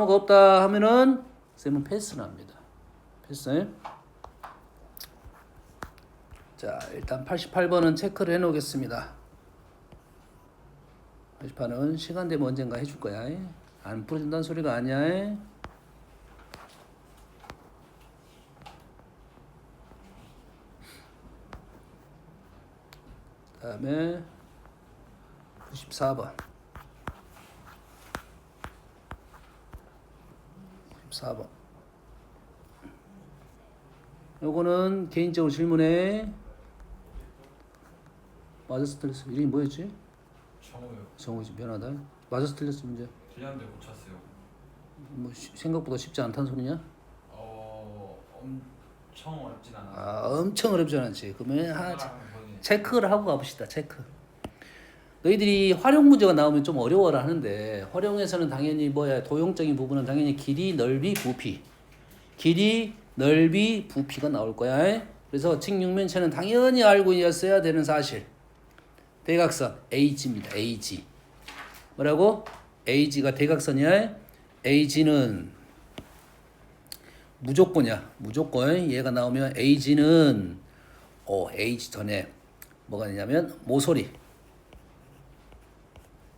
뭐가 없다 하면은 쌤은 패스를 합니다. 패스. 자, 일단 88번은 체크를 해놓겠습니다. 88은 시간 되면 언젠가 해줄 거야. 안 풀어준다는 소리가 아니야. 그 다음에 94번. 94번. 요거는 개인적으로 질문해. 맞았어 틀렸어? 이름이 뭐였지? 정우요. 정우지 변하다. 맞았어 틀렸어 문제. 틀렸는데 못 찼어요. 뭐 생각보다 쉽지 않다는 소리냐? 엄청 어렵진 않아. 아 엄청 어렵지 않지. 그러면 체크를 하고 가봅시다. 체크. 너희들이 활용 문제가 나오면 좀 어려워라 하는데 활용에서는 당연히 뭐야 도용적인 부분은 당연히 길이, 넓이, 부피. 길이, 넓이, 부피가 나올 거야. 그래서 직육면체는 당연히 알고 있어야 되는 사실. 대각선 AG입니다. AG. 뭐라고? AG가 대각선이야. AG는 무조건이야. 무조건. 얘가 나오면 AG는 AG 전에 뭐가 있냐면 모서리.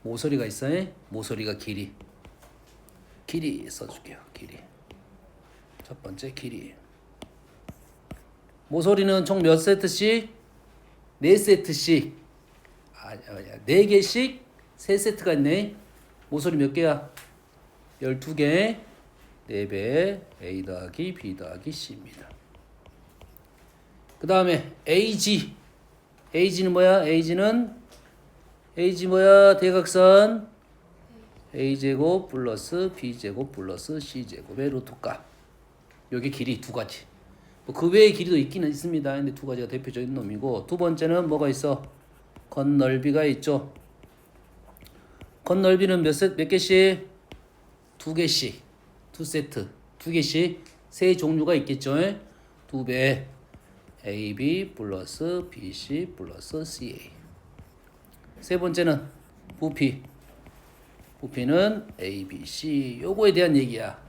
모서리가 있어요. 모서리가 길이. 길이 써줄게요. 길이. 첫 번째 길이. 모서리는 총 몇 세트씩? 4세트씩. 4개씩 3세트가 있네. 모서리 몇 개야? 12개. 4배 A 더하기 B 더하기 C입니다. 그 다음에 AG. AG는 뭐야? AG 뭐야? 대각선 A제곱 플러스 B제곱 플러스 C제곱의 루트값. 여기 길이 두 가지. 뭐 그 외의 길이도 있기는 있습니다. 근데 두 가지가 대표적인 놈이고, 두 번째는 뭐가 있어? 건널비가 있죠. 건널비는 몇 개씩? 2개씩. 2세트. 2개씩. 세 종류가 있겠죠. 2배. AB 플러스 BC 플러스 CA. 세 번째는 부피. 부피는 ABC. 요거에 대한 얘기야.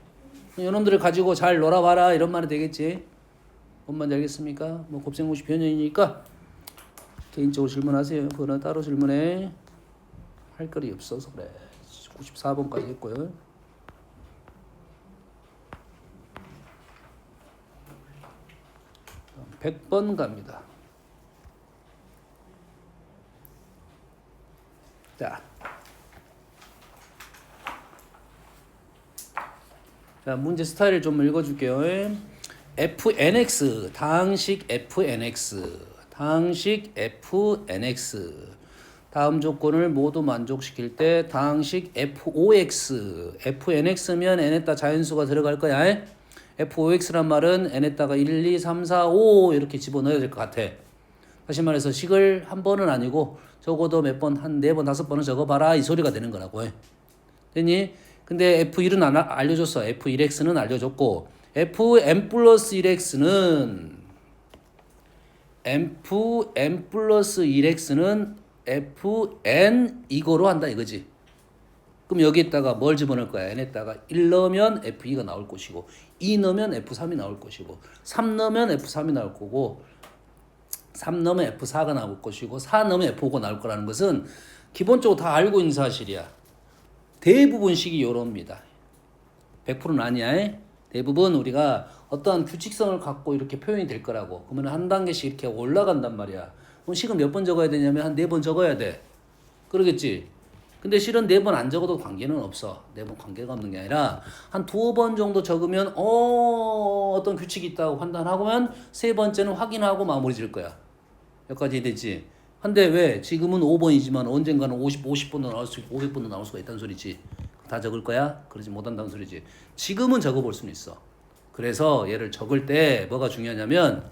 요놈들을 가지고 잘 놀아봐라 이런 말이 되겠지. 뭔 말인지 알겠습니까? 뭐 곱셈공식 변형이니까 개인적으로 질문하세요. 그거는 따로 질문해. 할 거리 없어서 그래. 94번까지 했고요. 다음 100번 갑니다. 자, 문제 스타일을 좀 읽어줄게요. fnx, 다항식 fnx, 다항식 fnx. 다음 조건을 모두 만족시킬 때 다항식 fox, fnx면 n에다 자연수가 들어갈 거야. fox란 말은 n에다가 1, 2, 3, 4, 5 이렇게 집어넣어야 될 것 같아. 다시 말해서 식을 한 번은 아니고 적어도 몇 번, 한 4번, 5번은 적어봐라 이 소리가 되는 거라고 해. 됐니? 근데 F1은 알려줬어. F1x는 알려줬고 Fn 플러스 1x는 Fn 플러스 1x는 Fn 이거로 한다 이거지. 그럼 여기에다가 뭘 집어넣을 거야? n에다가 1 넣으면 F2가 나올 것이고 2 넣으면 F3이 나올 것이고 3 넣으면 F3이 나올 거고 3 넣으면 F4가 나올 것이고 4 넣으면 F5가 나올 거라는 것은 기본적으로 다 알고 있는 사실이야. 대부분 식이 요럽니다. 100%는 아니야. 대부분 우리가 어떠한 규칙성을 갖고 이렇게 표현이 될 거라고. 그러면 한 단계씩 이렇게 올라간단 말이야. 그럼 식은 몇 번 적어야 되냐면 한 4번 적어야 돼. 그러겠지? 근데 실은 4번 안 적어도 관계는 없어. 4번 관계가 없는 게 아니라 한 2번 정도 적으면 어떤 규칙이 있다고 판단하고면 세 번째는 확인하고 마무리 질 거야. 여기까지 되지? 근데 왜? 지금은 5번이지만 언젠가는 50번도 나올 수 있고 500번도 나올 수가 있다는 소리지. 다 적을 거야? 그러지 못한다는 소리지. 지금은 적어볼 수는 있어. 그래서 얘를 적을 때 뭐가 중요하냐면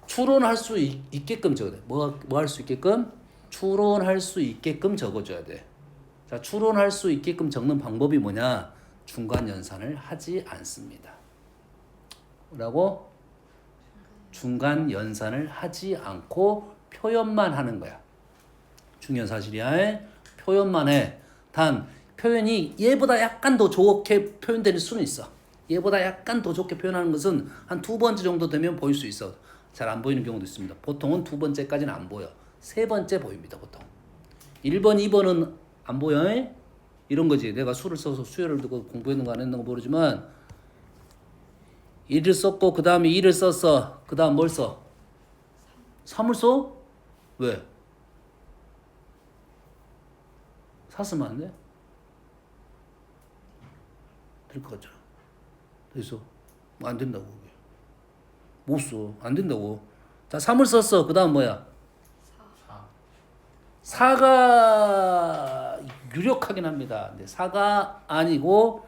추론할 수 있게끔 적어야 돼. 뭐 할 수 있게끔? 추론할 수 있게끔 적어줘야 돼. 자, 추론할 수 있게끔 적는 방법이 뭐냐? 중간 연산을 하지 않습니다. 뭐라고? 중간 연산을 하지 않고 표현만 하는 거야. 중요한 사실이야. 표현만 해. 단 표현이 얘보다 약간 더 좋게 표현될 수는 있어. 얘보다 약간 더 좋게 표현하는 것은 한 두 번째 정도 되면 보일 수 있어. 잘 안 보이는 경우도 있습니다. 보통은 두 번째까지는 안 보여. 세 번째 보입니다, 보통. 1번, 2번은 안 보여. 이런 거지. 내가 수를 써서 수열을 두고 공부했는 거 안 했는 거 모르지만 1을 썼고 그 다음에 2를 썼어. 그 다음 뭘 써? 3을 써? 왜? 4 쓰면 안 돼? 될 것 같잖아. 그래서 안 된다고. 못 써. 안 된다고. 자, 3을 썼어. 그 다음 뭐야? 4. 4가 유력하긴 합니다. 근데 4가 아니고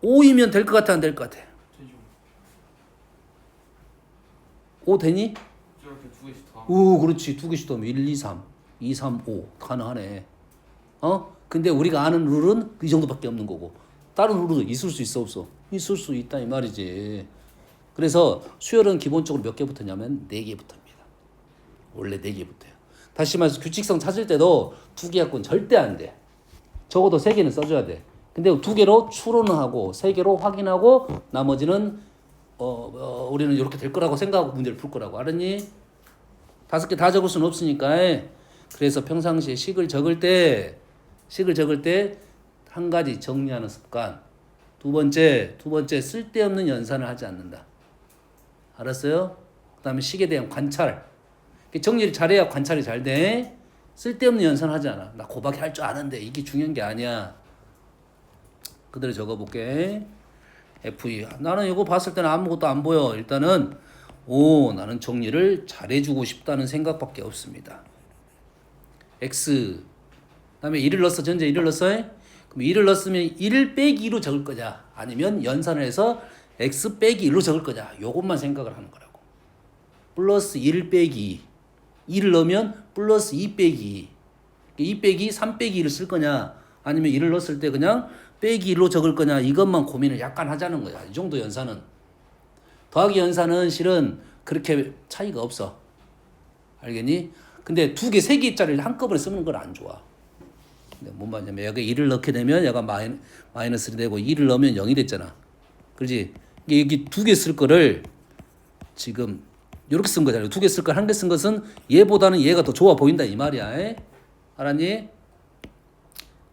5이면 될 것 같아, 안 될 것 같아? 되죠. 5 되니? 저렇게 두 개씩 더. 오, 그렇지. 두 개씩 더하면 1, 2, 3. 2, 3, 5. 가능하네. 근데 우리가 아는 룰은 이 정도밖에 없는 거고. 다른 룰도 있을 수 있어, 없어? 있을 수 있다, 이 말이지. 그래서 수열은 기본적으로 몇 개 붙었냐면 4개 붙습니다. 원래 4개 붙어요. 다시 말해서 규칙성 찾을 때도 2개 갖고는 절대 안 돼. 적어도 3개는 써줘야 돼. 근데 2개로 추론을 하고 3개로 확인하고 나머지는 우리는 이렇게 될 거라고 생각하고 문제를 풀 거라고. 알았니? 5개 다 적을 수는 없으니까. 그래서 평상시에 식을 적을 때 한 가지 정리하는 습관. 두 번째 쓸데없는 연산을 하지 않는다. 알았어요? 그 다음에 식에 대한 관찰. 정리를 잘해야 관찰이 잘 돼. 쓸데없는 연산을 하지 않아. 나 고박이 할 줄 아는데 이게 중요한 게 아니야. 그대로 적어볼게. FE. 나는 이거 봤을 때는 아무것도 안 보여. 일단은 나는 정리를 잘해주고 싶다는 생각밖에 없습니다. X. 그다음에 1을 넣었어. 전제 1을 넣었어. 그럼 1을 넣었으면 1 빼기 2로 적을 거냐, 아니면 연산을 해서 X 빼기 1로 적을 거냐, 요것만 생각을 하는 거라고. 플러스 1 빼기 2를 넣으면 플러스 2 빼기 2 빼기 3 빼기 2를 쓸 거냐, 아니면 1을 넣었을 때 그냥 빼기 1로 적을 거냐, 이것만 고민을 약간 하자는 거야. 이 정도 연산은. 더하기 연산은 실은 그렇게 차이가 없어. 알겠니? 근데 2개, 3개짜리를 한꺼번에 쓰는 건 안 좋아. 근데 뭔 말이냐면 여기 1을 넣게 되면 얘가 마이너스를 되고 2를 넣으면 0이 됐잖아. 그렇지? 여기 2개 쓸 거를 지금 이렇게 쓴 거잖아요. 2개 쓸 걸 1개 쓴 것은 얘보다는 얘가 더 좋아 보인다 이 말이야. 알았니?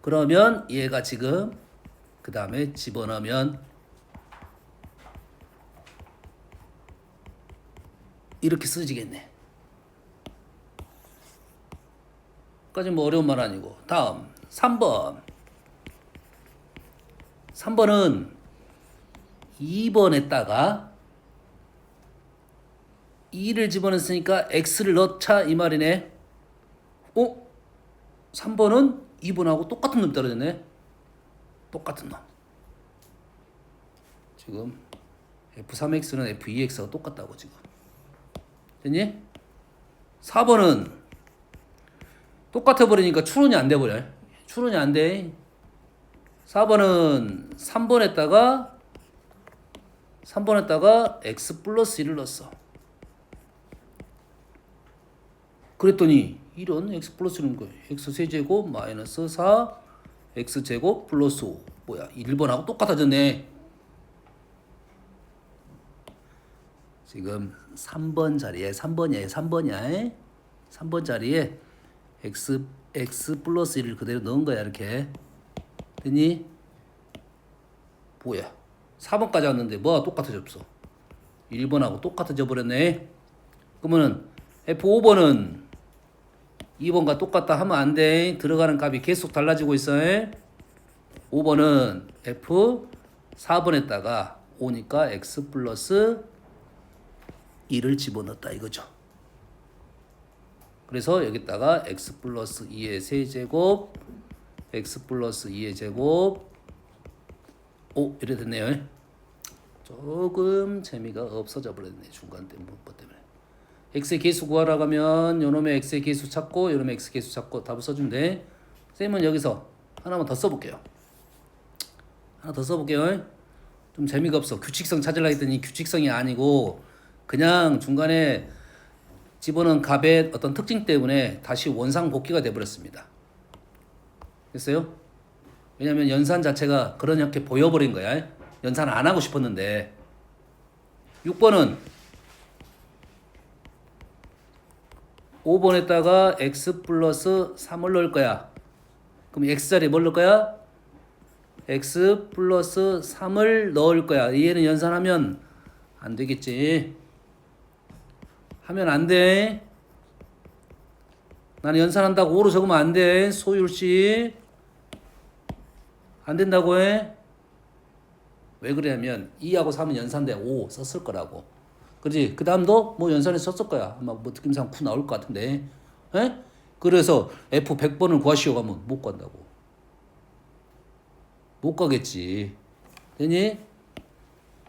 그러면 얘가 지금 그 다음에 집어넣으면 이렇게 쓰지겠네. 까지 뭐 어려운 말 아니고. 다음 3번은 2번에다가 2를 집어넣었으니까 x를 넣자 이 말이네. 3번은 2번하고 똑같은 놈이 떨어졌네. 똑같은 놈. 지금 F3x는 F2x가 똑같다고 지금. 됐니? 4번은 똑같아 버리니까 추론이 안 돼 버려. 추론이 안 돼. 4번은 3번에다가 x 플러스 1을 넣었어. 그랬더니 이런 x 플러스 1은 거야. x 세제곱 마이너스 4 x 제곱 플러스 5. 뭐야? 1번하고 똑같아졌네. 지금 3번 자리에 3번이야. 3번 자리에 x 플러스 1을 그대로 넣은 거야. 이렇게 됐니? 뭐야? 4번까지 왔는데 뭐가 똑같아졌어? 1번하고 똑같아져 버렸네. 그러면은 F5번은 2번과 똑같다 하면 안 돼. 들어가는 값이 계속 달라지고 있어. 5번은 F4번에다가 5니까 x 플러스 2를 집어넣었다 이거죠. 그래서 여기다가 x 플러스 2의 세제곱 x 플러스 2의 제곱 이래 됐네요. 조금 재미가 없어져 버렸네. 중간 문법 때문에. x의 계수 구하라고 하면 요놈의 x의 계수 찾고 요놈의 x 계수 찾고 답을 써주면 돼. 쌤은 여기서 하나만 더 써볼게요. 하나 더 써볼게요. 좀 재미가 없어. 규칙성 찾으려고 했더니 규칙성이 아니고 그냥 중간에 집어넣은 값의 어떤 특징 때문에 다시 원상 복귀가 돼버렸습니다. 됐어요? 왜냐면 연산 자체가 그렇게 보여버린 거야. 연산 안 하고 싶었는데. 6번은 5번에다가 x 플러스 3을 넣을 거야. 그럼 x자리에 뭘 넣을 거야? x 플러스 3을 넣을 거야. 얘는 연산하면 안 되겠지. 하면 안 돼. 나는 연산한다고 5로 적으면 안 돼. 소율씨. 안 된다고 해. 왜 그러냐면 2하고 3은 연산돼 5 썼을 거라고. 그렇지? 그 다음도 뭐 연산에 썼을 거야. 아마 뭐 느낌상 9 나올 것 같은데. 에? 그래서 F 100번을 구하시오 가면 못 간다고. 못 가겠지. 되니?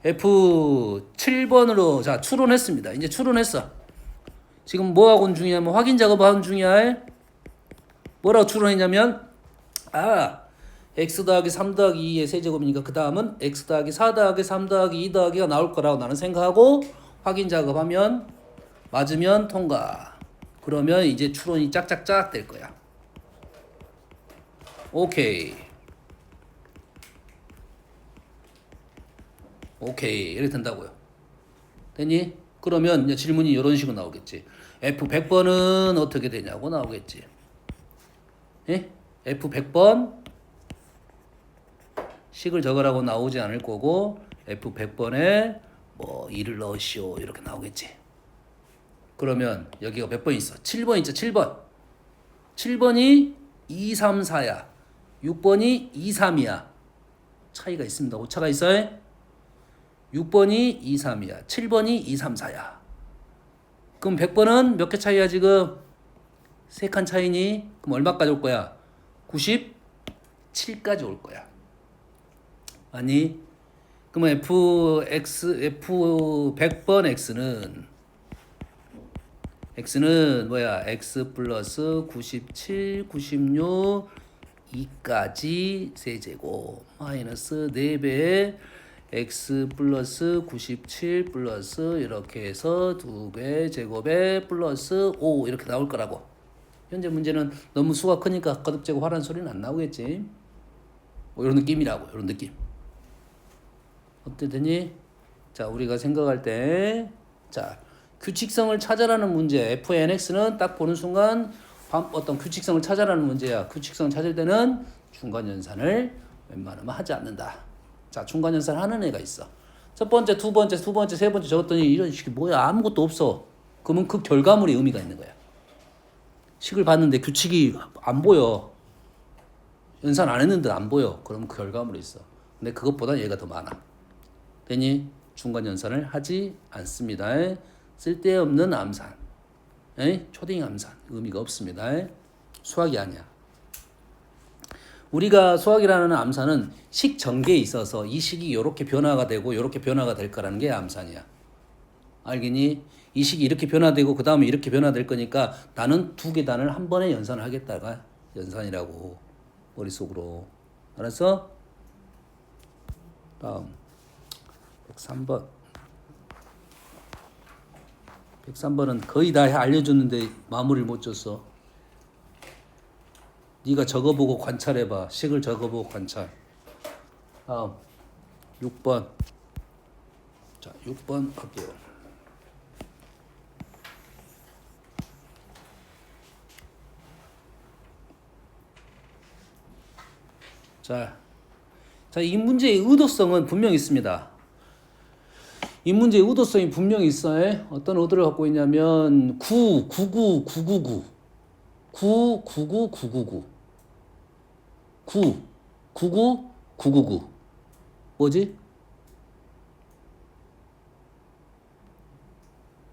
F 7번으로 자 추론했습니다. 이제 추론했어. 지금 뭐 하고 중이냐면 확인 작업하는 중이야. 뭐라고 추론했냐면 x 더하기 3 더하기 2의 세제곱이니까 그 다음은 x 더하기 4 더하기 3 더하기 2 더하기가 나올 거라고 나는 생각하고 확인 작업하면 맞으면 통과. 그러면 이제 추론이 짝짝짝 될 거야. 오케이. 오케이. 이렇게 된다고요. 됐니? 그러면 이제 질문이 이런 식으로 나오겠지. F 100번은 어떻게 되냐고 나오겠지. 예? F 100번 식을 적으라고 나오지 않을 거고 F 100번에 뭐 2를 넣으시오 이렇게 나오겠지. 그러면 여기가 몇 번 있어? 7번 있죠. 7번. 7번이 2, 3, 4야. 6번이 2, 3이야. 차이가 있습니다. 오차가 있어요. 6번이 2, 3이야. 7번이 2, 3, 4야. 그럼 100번은 몇 개 차이야 지금? 3칸 차이니? 그럼 얼마까지 올 거야? 97까지 올 거야. 아니? 그러면 F 100번 X는 뭐야? X 플러스 97, 96, 2까지 세제곱 마이너스 4배의 x 플러스 97 플러스 이렇게 해서 2배 제곱에 플러스 5 이렇게 나올 거라고. 현재 문제는 너무 수가 크니까 거듭제곱 하라는 소리는 안 나오겠지. 뭐 이런 느낌이라고. 이런 느낌. 어때 되니? 자, 우리가 생각할 때 자, 규칙성을 찾아라는 문제. fnx는 딱 보는 순간 어떤 규칙성을 찾아라는 문제야. 규칙성을 찾을 때는 중간 연산을 웬만하면 하지 않는다. 자, 중간 연산 하는 애가 있어. 첫 번째, 두 번째, 세 번째 적었더니 이런 식이 뭐야? 아무것도 없어. 그러면 그 결과물에 의미가 있는 거야. 식을 봤는데 규칙이 안 보여. 연산 안 했는데 안 보여. 그럼 그 결과물이 있어. 근데 그것보다 얘가 더 많아. 되니 중간 연산을 하지 않습니다. 쓸데없는 암산. 초딩 암산. 의미가 없습니다. 수학이 아니야. 우리가 수학이라는 암산은 식 전개에 있어서 이 식이 이렇게 변화가 되고 이렇게 변화가 될 거라는 게 암산이야. 알겠니? 이 식이 이렇게 변화되고 그 다음에 이렇게 변화될 거니까 나는 두 개 단을 한 번에 연산을 하겠다가 연산이라고. 머릿속으로. 알았어? 다음 103번. 103번은 거의 다 알려줬는데 마무리를 못 줬어. 네가 적어보고 관찰해봐. 식을 적어보고 관찰. 다음 6번. 자, 6번 할게요. 자, 이 문제의 의도성은 분명히 있습니다. 이 문제의 의도성이 분명히 있어요. 어떤 의도를 갖고 있냐면 9, 99, 999 9, 99, 999 9, 99, 999 뭐지?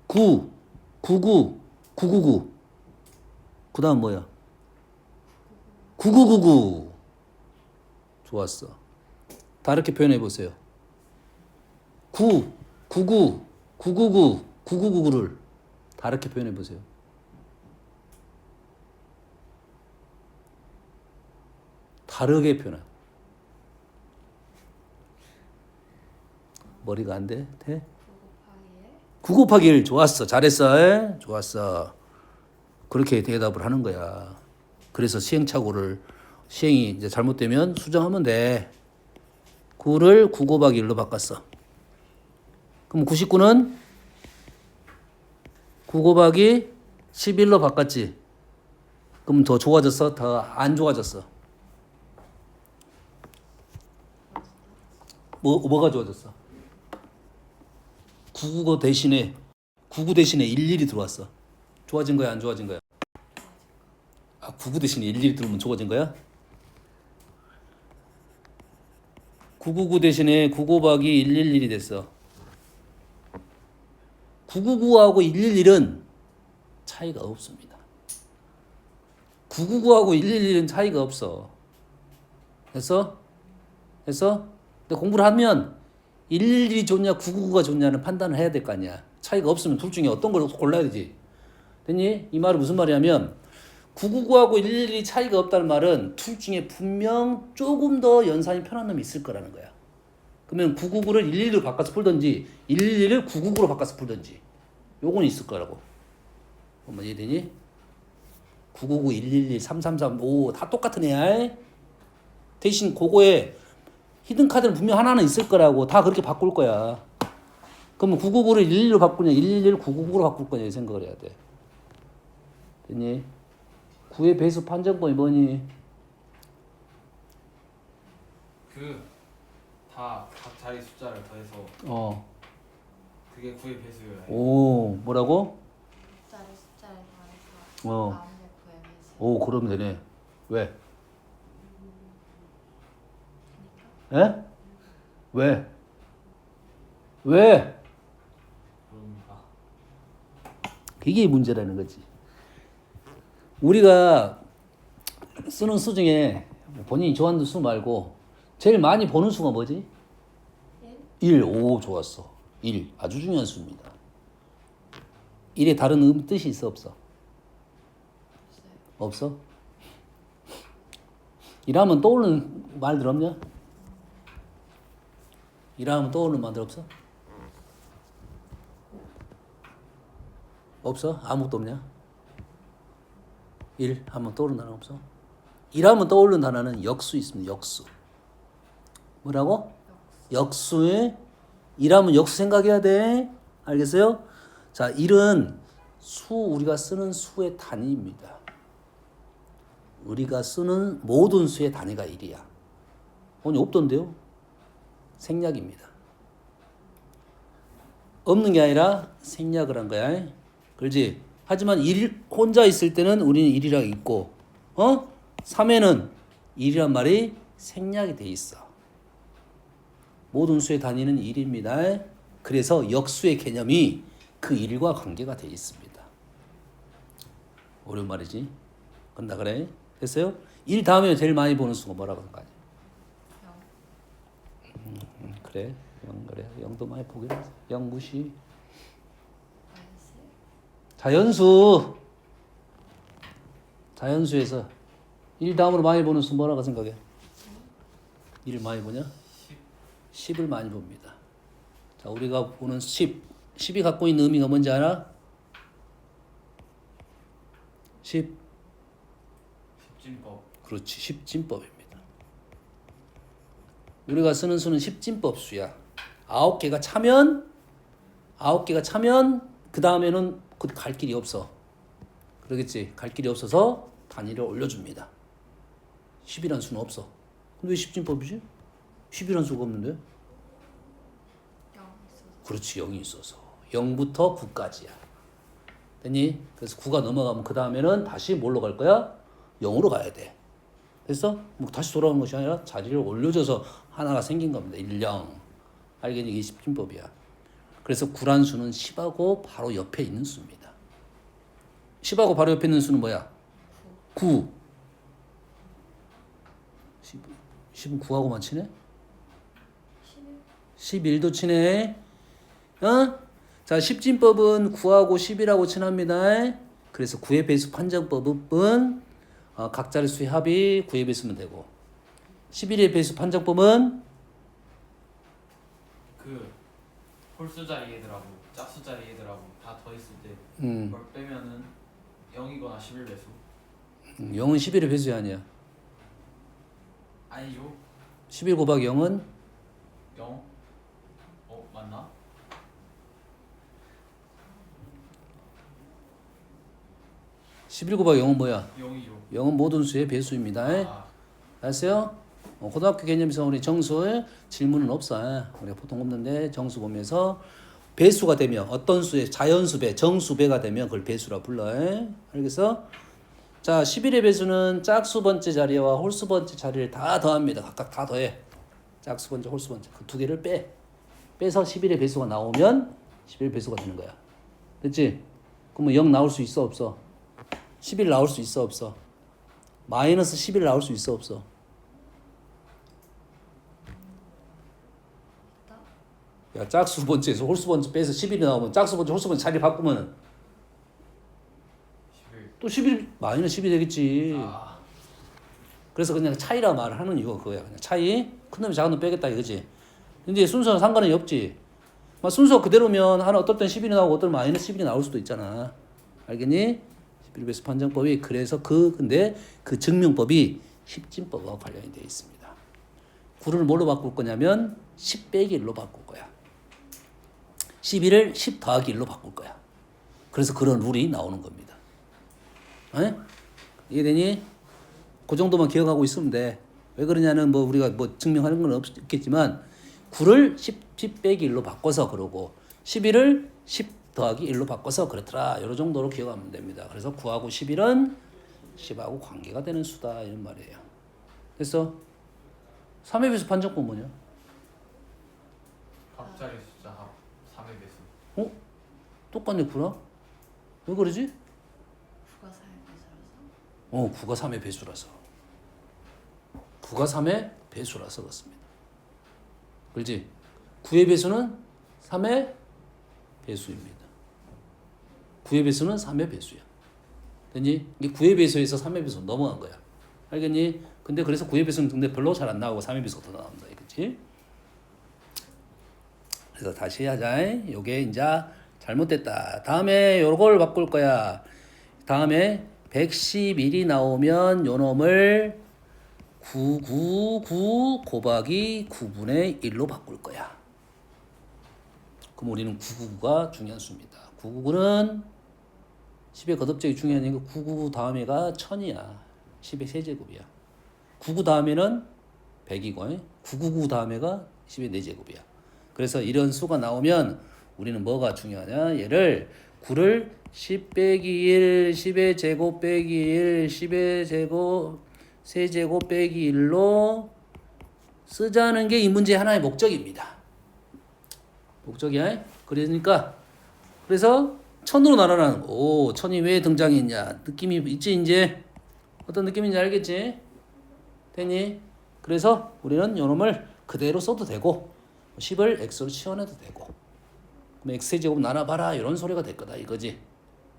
9, 99, 999 그 다음 뭐야? 9999 좋았어. 다르게 표현해 보세요. 9, 99, 999, 999를 다르게 표현해 보세요. 다르게 표현해. 머리가 안 돼? 돼? 9 곱하기 1 좋았어. 잘했어. 좋았어. 그렇게 대답을 하는 거야. 그래서 시행착오를 시행이 이제 잘못되면 수정하면 돼. 9를 9 곱하기 1로 바꿨어. 그럼 99는 9 곱하기 11로 바꿨지. 그럼 더 좋아졌어? 더 안 좋아졌어? 뭐가 좋아졌어? 99 대신에 11이 들어왔어. 좋아진 거야, 안 좋아진 거야? 아, 99 대신에 11이 들어오면 좋아진 거야? 999 대신에 9 곱하기 111이 됐어. 999하고 111은 차이가 없습니다. 999하고 111은 차이가 없어. 됐어? 됐어? 근데 공부를 하면 111이 좋냐 999가 좋냐는 판단을 해야 될 거 아니야. 차이가 없으면 둘 중에 어떤 걸 골라야 되지. 됐니? 이 말은 무슨 말이냐면 999하고 111이 차이가 없다는 말은 둘 중에 분명 조금 더 연산이 편한 놈이 있을 거라는 거야. 그러면 999를 111로 바꿔서 풀든지 111을 999로 바꿔서 풀든지 요건 있을 거라고. 한번 이해되니? 999, 111, 333, 5 다 똑같은 애야. 대신 그거에 히든카드는 분명 하나는 있을 거라고. 다 그렇게 바꿀 거야. 그러면 999를 111로 바꾸냐 111을 999로 바꿀 거냐 이 생각을 해야 돼. 됐니? 9의 배수 판정법이 뭐니? 각 자리 숫자를 더해서 그게 9의 배수여야 해. 오, 뭐라고? 숫자를 더해서 나오는 게 9의 배수. 오, 그러면 되네. 왜? 에? 왜? 왜? 그러니까 이게 문제라는 거지. 우리가 쓰는 수 중에 본인이 좋아하는 수 말고 제일 많이 보는 수가 뭐지? 1. 오, 좋았어. 1. 아주 중요한 수입니다. 1에 다른 뜻이 있어, 없어? 없어? 1하면 떠오르는 말들 없냐? 1하면 떠오르는 말들 없어? 없어? 아무것도 없냐? 1 하면 떠오르는 단어 없어? 1하면 떠오르는 단어는 역수 있습니다. 역수. 뭐라고? 역수에 1하면 역수 생각해야 돼. 알겠어요? 자, 1은 우리가 쓰는 수의 단위입니다. 우리가 쓰는 모든 수의 단위가 1이야. 아니 없던데요? 생략입니다. 없는 게 아니라 생략을 한 거야. 그렇지? 하지만 1 혼자 있을 때는 우리는 1이라고 있고 3에는 1이란 말이 생략이 돼 있어. 모든 수의 단위는 1입니다. 그래서 역수의 개념이 그 1과 관계가 돼 있습니다. 어려운 말이지? 건다 그래? 됐어요? 1 다음에 제일 많이 보는 수가 뭐라고 하는 거 아니야? 그래. 0 그래. 0도 많이 보긴 해. 0 무시. 자연수에서 1 다음으로 많이 보는 수 뭐라고 생각해? 1을 많이 보냐? 10을 많이 봅니다. 자, 우리가 보는 10이 갖고 있는 의미가 뭔지 알아? 십진법. 그렇지. 십진법입니다. 우리가 쓰는 수는 십진법 수야. 9개가 차면 그 다음에는 갈 길이 없어. 그러겠지. 갈 길이 없어서 단위를 올려줍니다. 10이란 수는 없어. 근데 왜 십진법이지? 10이란 수가 없는데? 0 있어서. 그렇지. 0이 있어서. 0부터 9까지야. 됐니? 그래서 9가 넘어가면 그 다음에는 다시 뭘로 갈 거야? 0으로 가야 돼. 됐어? 뭐 다시 돌아가는 것이 아니라 자리를 올려줘서 하나가 생긴 겁니다. 1, 0. 알겠니? 이게 십진법이야. 그래서 9란 수는 10하고 바로 옆에 있는 수입니다. 10하고 바로 옆에 있는 수는 뭐야? 9. 10은 9하고만 치네? 11도 치네. 자, 십진법은 9하고 11하고 친합니다. 그래서 9의 배수 판정법은 각 자릿수의 합이 9의 배수면 되고 11의 배수 판정법은 홀수 자리 얘들하고 짝수 자리 얘들하고 다 더했을 때 그걸 빼면은 0이거나 11배수. 0은 11의 배수야 아니야? 아니요. 11 곱하기 0은 0. 맞나? 11 곱하기 0은 뭐야? 0이요. 0은 모든 수의 배수입니다. 알았어요? 고등학교 개념에서 우리 정수의 질문은 없어. 우리가 보통 없는데 정수 보면서 배수가 되면 어떤 수의 자연수배, 정수배가 되면 그걸 배수라 불러. 알겠어? 자, 11의 배수는 짝수 번째 자리와 홀수 번째 자리를 다 더합니다. 각각 다 더해. 짝수 번째, 홀수 번째. 그 두 개를 빼. 빼서 11의 배수가 나오면 11 배수가 되는 거야. 됐지? 그러면 0 나올 수 있어, 없어? 11 나올 수 있어, 없어? 마이너스 11 나올 수 있어, 없어? 야, 짝수 번째에서 홀수 번째 빼서 11이 나오면 짝수 번째, 홀수 번째 자리 바꾸면 11. 또 11 마이너스 10이 되겠지. 아. 그래서 그냥 차이라 말을 하는 이유가 그거야. 그냥 차이. 큰 놈이 작은 놈 빼겠다 이거지. 근데 순서는 상관이 없지. 막 순서 그대로면 하나 어떨 땐 11이 나오고 어떨 땐 마이너스 11이 나올 수도 있잖아. 알겠니? 11배수 판정법이 그래서 근데 그 증명법이 십진법과 관련이 되어 있습니다. 9를 뭘로 바꿀 거냐면 10 빼기 1로 바꿀 거야. 11을 10 더하기 1로 바꿀 거야. 그래서 그런 룰이 나오는 겁니다. 에? 이해되니? 그 정도만 기억하고 있으면 돼. 왜 그러냐는 뭐 우리가 뭐 증명하는 건 없겠지만 9를 10 빼기 1로 바꿔서 그러고 11을 10 더하기 1로 바꿔서 그렇더라. 이런 정도로 기억하면 됩니다. 그래서 9하고 11은 10하고 관계가 되는 수다 이런 말이에요. 됐어? 3의 배수 판정법 뭐냐? 합자리 숫자 합 3의 배수. 어? 똑같네 9랑? 왜 그러지? 9가 4의 배수라서. 9가 3의 배수라서. 9가 3의 배수라서 그렇습니다. 그렇지? 9의 배수는 3의 배수입니다. 9의 배수는 3의 배수야. 됐니? 이게 9의 배수에서 3의 배수 넘어간 거야. 알겠니? 근데 그래서 9의 배수는 근데 별로 잘 안 나오고 3의 배수가 더 나온다. 그렇지? 그래서 다시 하자. 요게 이제 잘못됐다. 다음에 요걸 바꿀 거야. 다음에 111이 나오면 요 놈을 999 곱하기 9분의 1로 바꿀 거야. 그럼 우리는 999가 중요한 수입니다. 999는 10의 거듭적이 중요한 이유가 999 다음에가 1000이야. 10의 세제곱이야. 99 다음에는 100이고 999 다음에가 10의 4제곱이야. 그래서 이런 수가 나오면 우리는 뭐가 중요하냐? 얘를 9를 10 빼기 1, 10의 제곱 빼기 1, 10의 제곱, 세제곱 빼기 1로 쓰자는 게 이 문제의 하나의 목적입니다. 목적이야. 그러니까 그래서 1000으로 나눠라는 거. 오, 1000이 왜 등장했냐? 느낌이 있지 이제? 어떤 느낌인지 알겠지? 됐니? 그래서 우리는 요놈을 그대로 써도 되고 10을 x로 치환해도 되고 그럼 x의 제곱 나눠봐라 이런 소리가 될 거다 이거지.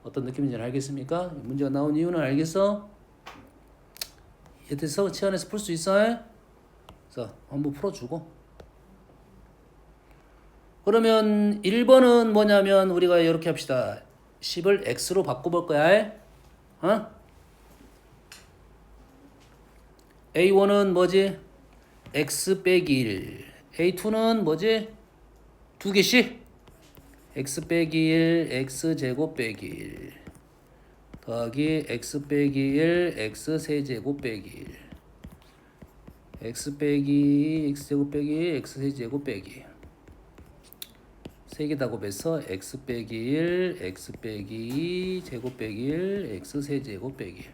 어떤 느낌인지 알겠습니까? 문제가 나온 이유는 알겠어? 이해돼서 치환해서 풀 수 있어? 그래서 한번 풀어주고 그러면 1번은 뭐냐면 우리가 이렇게 합시다. 10을 x로 바꿔볼 거야. 어? A1은 뭐지? x 빼기 1. A2는 뭐지? 두 개씩? x 빼기 1, x 제곱 빼기 1 더하기 x 빼기 1, x 세제곱 빼기 1 x 빼기 x 제곱 빼기 x 세제곱 빼기 3개 다 곱해서 x 빼기 1, x 빼기 2, 제곱 빼기 1, x 세제곱 빼기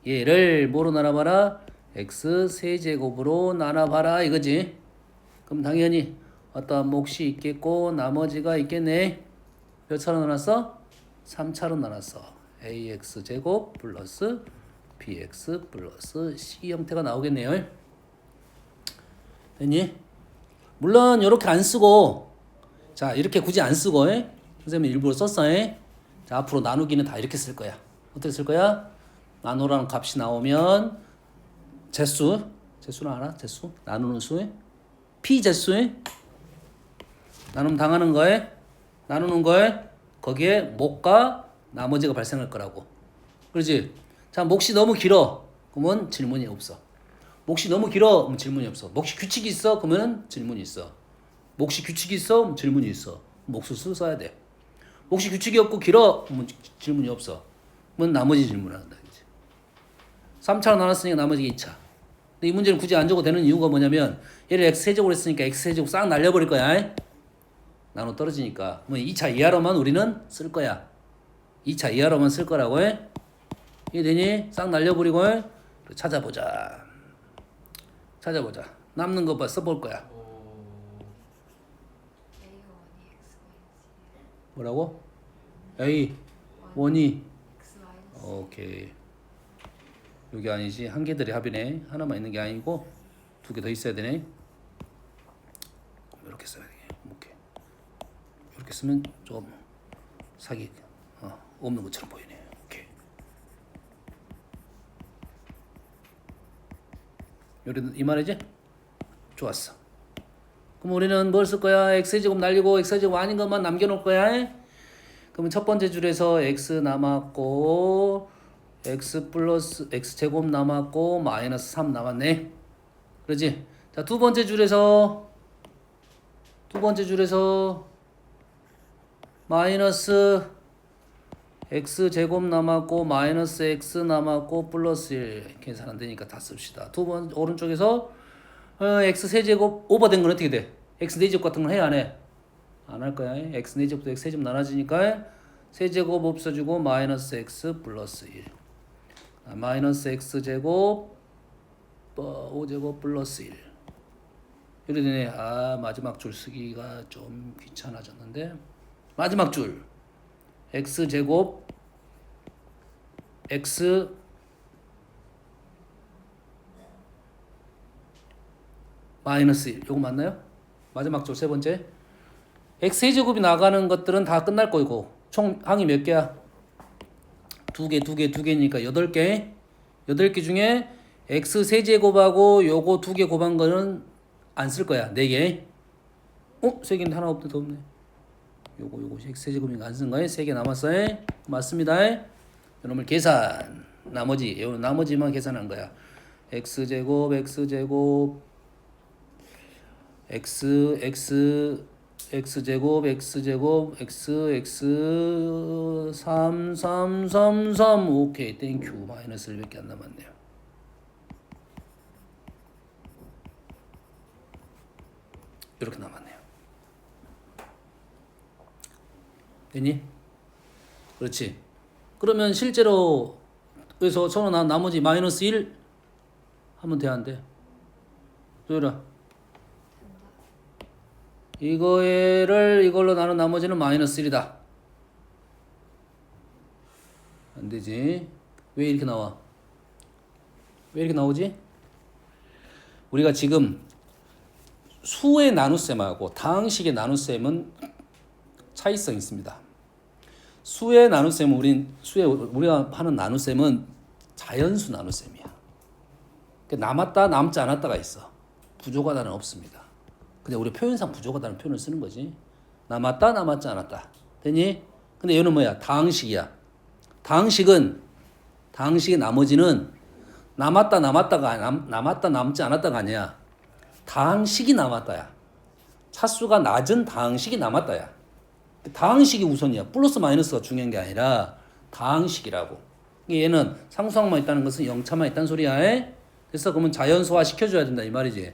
1 얘를 뭐로 나눠봐라? x 세제곱으로 나눠봐라 이거지. 그럼 당연히 어떤 몫이 있겠고 나머지가 있겠네. 몇 차로 나눴어? 3차로 나눴어. ax 제곱 플러스 bx 플러스 c 형태가 나오겠네요. 됐니? 물론 이렇게 안 쓰고 자 이렇게 굳이 안 쓰고 선생님이 일부러 썼어. 자 앞으로 나누기는 다 이렇게 쓸 거야. 어떻게 쓸 거야? 나누라는 값이 나오면 제수는 알아? 제수? 나누는 수에 피제수에 나눔 당하는 거에 나누는 거에 거기에 몫과 나머지가 발생할 거라고. 그렇지? 자 몫이 너무 길어. 그러면 질문이 없어. 몫이 너무 길어? 그럼 질문이 없어. 몫이 규칙이 있어? 그러면 질문이 있어. 몫이 규칙이 있어? 그럼 질문이 있어. 몫을 써야 돼. 몫이 규칙이 없고 길어? 그러면 질문이 없어. 그러면 나머지 질문을 한다. 3차로 나눴으니까 나머지 2차. 근데 이 문제는 굳이 안 적어도 되는 이유가 뭐냐면 얘를 x세제곱으로 했으니까 x세제곱 싹 날려버릴 거야. 나눠 떨어지니까. 뭐 2차 이하로만 우리는 쓸 거야. 2차 이하로만 쓸 거라고 해. 이해되니? 싹 날려버리고 찾아보자. 남는 거 봐. 써볼 거야. A1이 X 마이너스 뭐라고? A 원이 X 마이너스 오케이. 여기 아니지. 한 개들이 합이네. 하나만 있는 게 아니고 두 개 더 있어야 되네. 이렇게 써야 되겠네. 오케이. 이렇게 쓰면 좀 사기 없는 것처럼 보이네. 오케이. 이 말이지? 좋았어. 그럼 우리는 뭘 쓸 거야? x제곱 날리고 x제곱 아닌 것만 남겨놓을 거야. 그러면 첫 번째 줄에서 x 남았고 x 플러스 x제곱 남았고 마이너스 3 남았네. 그러지? 자, 두 번째 줄에서 마이너스 x제곱 남았고 마이너스 x 남았고 플러스 1 계산 안 되니까 다 씁시다. 두 번 오른쪽에서 x 세제곱 오버된 건 어떻게 돼? x 4제곱 같은 건 해 안 해? 안 할 거야. x 4제곱도 x 세제곱 나눠지니까 세제곱 없어지고 마이너스 x 플러스 1 마이너스 x제곱 5제곱 플러스 1 이래 되네. 마지막 줄 쓰기가 좀 귀찮아졌는데 마지막 줄 x제곱 x 마이너스 1 요거 맞나요? 마지막 줄 세 번째 x제곱이 나가는 것들은 다 끝날 거고 총 항이 몇 개야? 두 개니까 8개. 8개 중에 x 세제곱하고 요거 2개 곱한 거는 안 쓸 거야. 4개. 3개인데 하나 없네. 더 없네. 요거 x 세제곱이니까 안 쓴 거야. 3개 남았어요. 맞습니다. 여러분 계산. 나머지만 계산한 거야. x제곱 x제곱 x제곱 x 3 오케이 땡큐 마이너스 1밖에 안 남았네요. 이렇게 남았네요. 됐니? 그렇지. 그러면 실제로 그래서 저는 나머지 마이너스 1 하면 돼 안 돼? 조율아 이걸로 나눈 나머지는 마이너스 1이다. 안 되지. 왜 이렇게 나와? 왜 이렇게 나오지? 우리가 지금 수의 나눗셈하고 다항식의 나눗셈은 차이성이 있습니다. 수의 나눗셈은 우리가 하는 나눗셈은 자연수 나눗셈이야. 남았다 남지 않았다가 있어. 부족하다는 없습니다. 근데 우리 표현상 부족하다는 표현을 쓰는 거지. 남았다 남았지 않았다. 됐니? 근데 얘는 뭐야? 다항식이야. 다항식의 나머지는 남았다 남지 않았다가 아니야. 다항식이 남았다야. 차수가 낮은 다항식이 남았다야. 다항식이 우선이야. 플러스 마이너스가 중요한 게 아니라 다항식이라고. 얘는 상수항만 있다는 것은 영차만 있다는 소리야. 그래서 그러면 자연수화 시켜줘야 된다 이 말이지.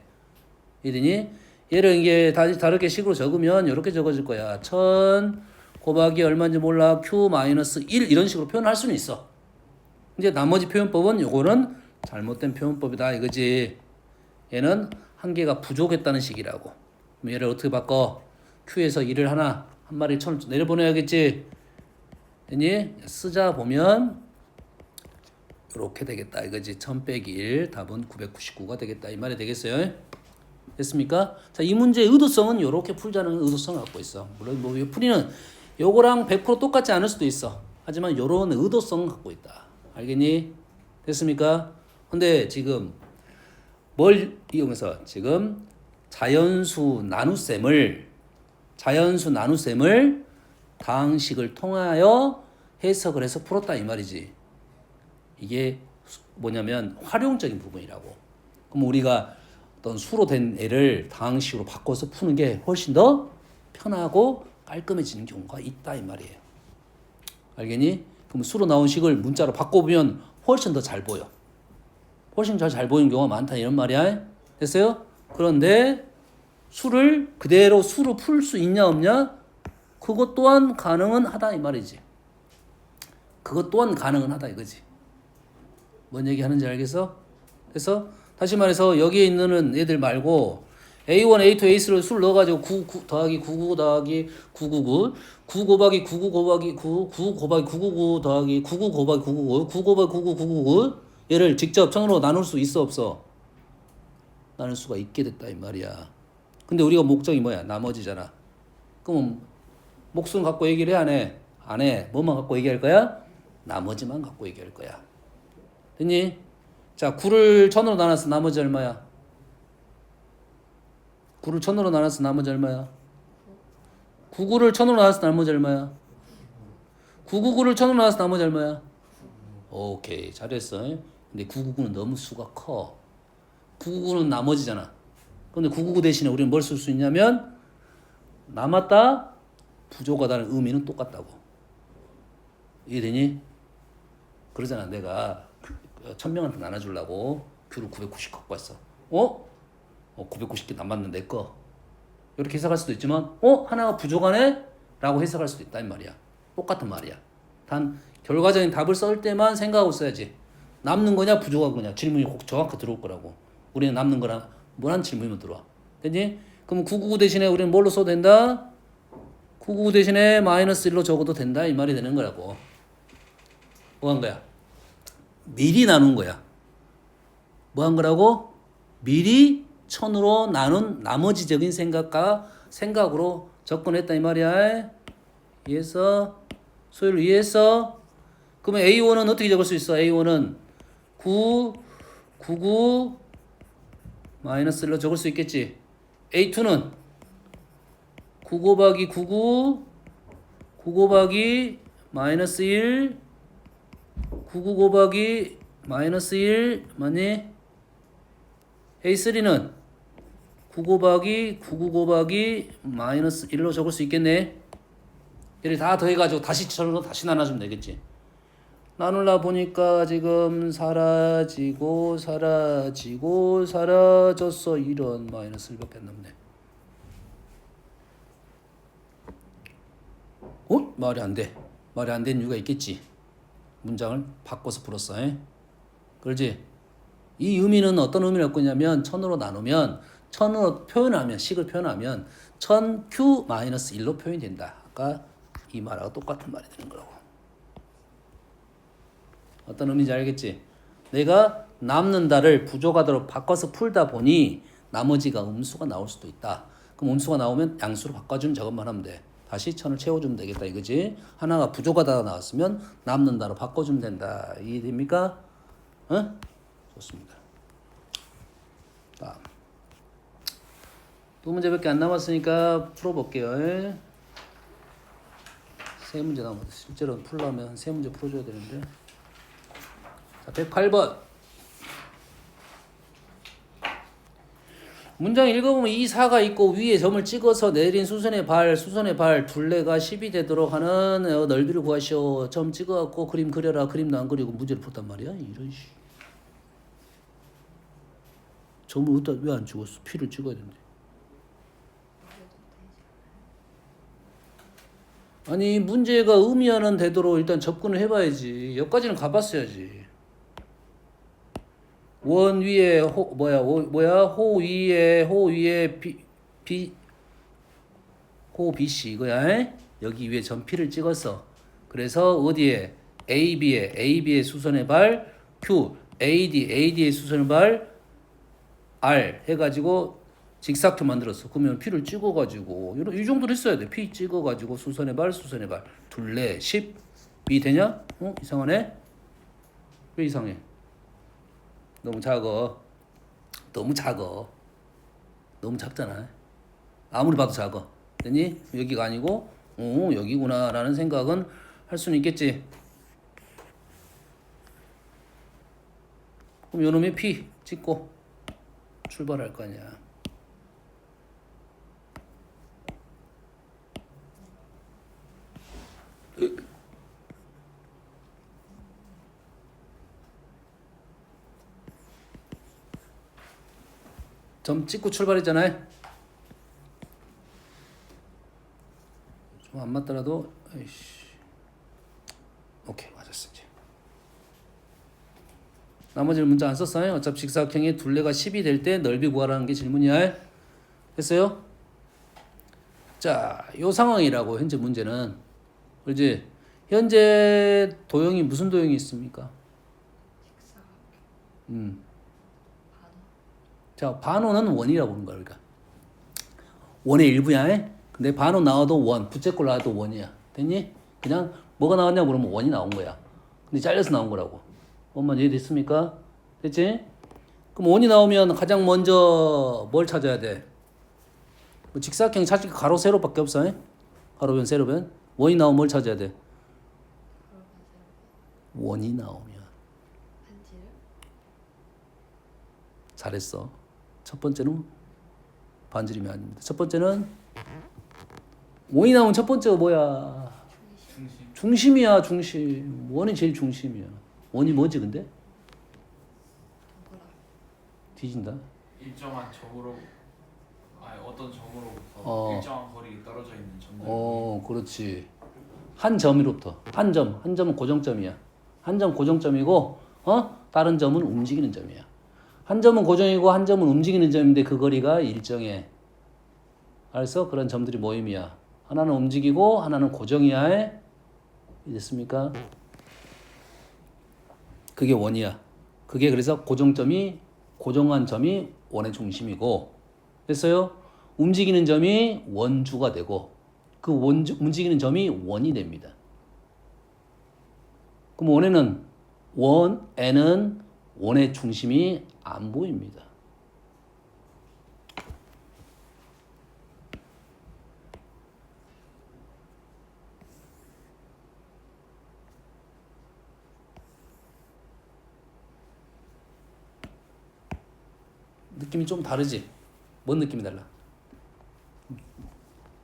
이해되니? 얘를 이게 다르게 식으로 적으면 이렇게 적어질 거야. 1000 곱하기 얼마인지 몰라 q-1 이런 식으로 표현할 수는 있어. 이제 나머지 표현법은 요거는 잘못된 표현법이다 이거지. 얘는 한 개가 부족했다는 식이라고. 그럼 얘를 어떻게 바꿔? q에서 1을 한 마리를 1000 내려보내야겠지. 됐니? 쓰자 보면 이렇게 되겠다 이거지. 1000 빼기 1 답은 999가 되겠다 이 말이 되겠어요. 됐습니까? 자, 이 문제의 의도성은 이렇게 풀자는 의도성을 갖고 있어. 물론 뭐 풀이는 요거랑 100% 똑같지 않을 수도 있어. 하지만 요런 의도성을 갖고 있다. 알겠니? 됐습니까? 근데 지금 뭘 이용해서 지금 자연수 나눗셈을 다항식을 통하여 해석을 해서 풀었다 이 말이지. 이게 뭐냐면 활용적인 부분이라고. 그럼 우리가 어떤 수로 된 애를 다항식으로 바꿔서 푸는 게 훨씬 더 편하고 깔끔해지는 경우가 있다 이 말이에요. 알겠니? 그럼 수로 나온 식을 문자로 바꿔보면 훨씬 더 잘 보여. 훨씬 잘 보이는 경우가 많다 이런 말이야. 됐어요? 그런데 수를 그대로 수로 풀 수 있냐 없냐? 그것 또한 가능은 하다 이 말이지. 그것 또한 가능은 하다 이거지. 뭔 얘기 하는지 알겠어? 그래서 다시 말해서 여기에 있는 애들 말고 A1, A2, A3를 수를 넣어가지고 9 더하기 99 더하기 999 9 곱하기 99 곱하기 9 9 곱하기 999 더하기 99 곱하기 999 9 곱하기 99 999 얘를 직접 천으로 나눌 수 있어 없어? 나눌 수가 있게 됐다 이 말이야. 근데 우리가 목적이 뭐야? 나머지잖아. 그럼 목수는 갖고 얘기를 해 안 해? 안 해. 뭐만 갖고 얘기할 거야? 나머지만 갖고 얘기할 거야. 됐니? 자, 9를 1000으로 나눠서 나머지 얼마야? 9를 1000으로 나눠서 나머지 얼마야? 99를 1000으로 나눠서 나머지 얼마야? 999를 1000으로 나눠서 나머지 얼마야? 오케이, 잘했어. 근데 999는 너무 수가 커. 999는 나머지잖아. 근데 999 대신에 우리는 뭘 쓸 수 있냐면 남았다, 부족하다는 의미는 똑같다고. 이해되니? 그러잖아. 내가 1000명한테 나눠주려고 귤을 990 갖고 왔어. 990개 남았는데 내 거. 이렇게 해석할 수도 있지만 하나가 부족하네? 라고 해석할 수도 있다 이 말이야. 똑같은 말이야. 단 결과적인 답을 쓸 때만 생각하고 써야지. 남는 거냐 부족한 거냐 질문이 꼭 정확히 들어올 거라고. 우리는 남는 거랑 뭐란 질문이면 들어와. 됐니? 그럼 999 대신에 우리는 뭘로 써도 된다? 999 대신에 마이너스 1로 적어도 된다 이 말이 되는 거라고. 뭐 한 거야? 미리 나눈 거야. 뭐 한 거라고? 미리 1000으로 나눈 나머지적인 생각으로 접근했다 이 말이야. 이해했어? 소율 이해했어? 그러면 A1은 어떻게 적을 수 있어? A1은 9, 99 마이너스 1로 적을 수 있겠지. A2는 9 곱하기 99 9 곱하기 마이너스 1 99 곱하기 마이너스 1 맞니? A3는 9 곱하기 99 곱하기 마이너스 1로 적을 수 있겠네. 얘를 다 더해가지고 다시 저런 다시 나눠주면 되겠지. 나눌라 보니까 지금 사라지고 사라졌어. 이런 마이너스 1밖에 안 남네. 말이 안 돼. 말이 안 되는 이유가 있겠지. 문장을 바꿔서 풀었어. 그렇지? 이 의미는 어떤 의미를 갖고 있냐면 1000으로 나누면 1000으로 표현하면 식을 표현하면 1000q-1로 표현이 된다. 아까 이 말하고 똑같은 말이 되는 거라고. 어떤 의미인지 알겠지? 내가 남는다를 부족하다로 바꿔서 풀다 보니 나머지가 음수가 나올 수도 있다. 그럼 음수가 나오면 양수로 바꿔주는 작업만 하면 돼. 다시 1000을 채워주면 되겠다 이거지. 하나가 부족하다가 나왔으면 남는다로 바꿔주면 된다. 이해됩니까? 좋습니다. 다음. 두 문제밖에 안 남았으니까 풀어볼게요. 세 문제 남았어. 실제로 풀려면 한 세 문제 풀어줘야 되는데. 자, 108번. 문장 읽어보면 이 사가 있고 위에 점을 찍어서 내린 수선의 발 둘레가 10이 되도록 하는 넓이를 구하시오. 점 찍어갖고 그림 그려라. 그림도 안 그리고 문제를 풀었단 말이야. 이런 씨. 점을 어디다 왜 안 찍었어? P를 찍어야 되는데. 아니 문제가 의미하는 대도로 일단 접근을 해봐야지. 여기까지는 가봤어야지. 원 위에 호 위에 호 BC 이거야. 여기 위에 점 P를 찍었어. 그래서 어디에 AB의 수선의 발 Q AD의 수선의 발 R 해가지고 직사각형 만들었어. 그러면 P를 찍어가지고 이 정도로 했어야 돼. P 찍어가지고 수선의 발 둘레 10이 되냐? 이상하네. 왜 이상해? 너무 작잖아. 아무리 봐도 작아. 됐니? 여기가 아니고 여기구나 라는 생각은 할 수는 있겠지. 그럼 요놈의 P 찍고 출발할 거 아니야. 점 찍고 출발했잖아요. 좀 안 맞더라도 에이씨. 오케이 맞았어 이제. 나머지는 문제 안 썼어요. 어차피 직사각형의 둘레가 10이 될 때 넓이 구하라는 게 질문이야. 됐어요? 자, 요 상황이라고 현재 문제는 그렇지? 현재 도형이 무슨 도형이 있습니까? 직사각형. 반원. 자, 반원은 원이라고 보는 거야. 그러니까 원의 일부야. 근데 반원 나와도 원, 부채꼴 나와도 원이야. 됐니? 그냥 뭐가 나왔냐 그러면 원이 나온 거야. 근데 잘려서 나온 거라고. 엄마 이해됐습니까? 됐지? 그럼 원이 나오면 가장 먼저 뭘 찾아야 돼? 뭐 직사각형 찾을 게 가로 세로밖에 없어. 가로변 세로변. 원이 나오면 뭘 찾아야 돼? 원이 나오면. 반지름. 잘했어. 첫 번째는 반지름이 아닙니다. 첫 번째는 원이 나오면 첫 번째가 뭐야? 중심. 중심이야, 중심. 원이 제일 중심이야. 원이 뭐지, 근데? 동그라미. 뒤진다. 일정한 점으로 아니 어떤 점으로부터 어. 일정한 거리 떨어져 있는 점들. 그렇지. 한 점으로부터. 한 점은 고정점이야. 한 점 고정점이고, 다른 점은 움직이는 점이야. 한 점은 고정이고, 한 점은 움직이는 점인데 그 거리가 일정해. 알았어? 그런 점들이 모임이야. 하나는 움직이고, 하나는 고정이야. 됐습니까? 그게 원이야. 그게 그래서 고정한 점이 원의 중심이고, 됐어요? 움직이는 점이 원주가 되고, 그 움직이는 점이 원이 됩니다. 그럼 원에는 원의 중심이 안 보입니다. 느낌이 좀 다르지? 뭔 느낌이 달라?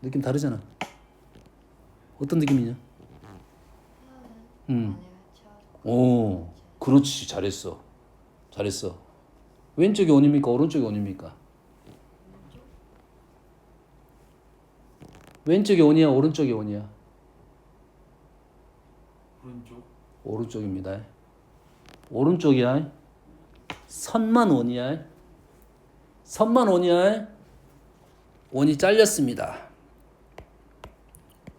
느낌 다르잖아. 어떤 느낌이냐? 아니가 채워져. 오, 그렇지. 잘했어. 잘했어. 왼쪽이 원입니까? 오른쪽이 원입니까? 왼쪽이 원이야? 오른쪽이 원이야? 오른쪽. 오른쪽입니다. 오른쪽이야. 선만 원이야. 선만 원이야. 원이 잘렸습니다.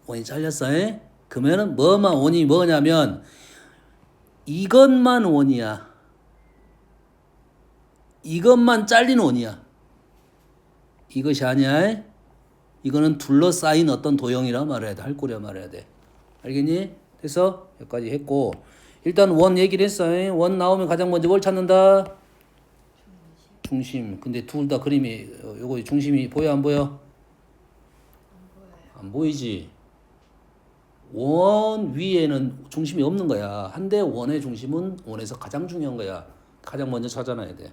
원이 잘렸어요. 그러면은 뭐만 원이 뭐냐면 이것만 원이야. 이것만 잘린 원이야. 이것이 아니야. 이거는 둘러싸인 어떤 도형이라 말해야 돼. 할 거려 말해야 돼. 알겠니? 됐어? 여기까지 했고 일단 원 얘기를 했어요. 원 나오면 가장 먼저 뭘 찾는다? 중심. 근데 둘 다 그림이 요거 중심이 보여 안 보여? 안 보여요. 안 보이지. 원 위에는 중심이 없는 거야. 한데 원의 중심은 원에서 가장 중요한 거야. 가장 먼저 찾아놔야 돼.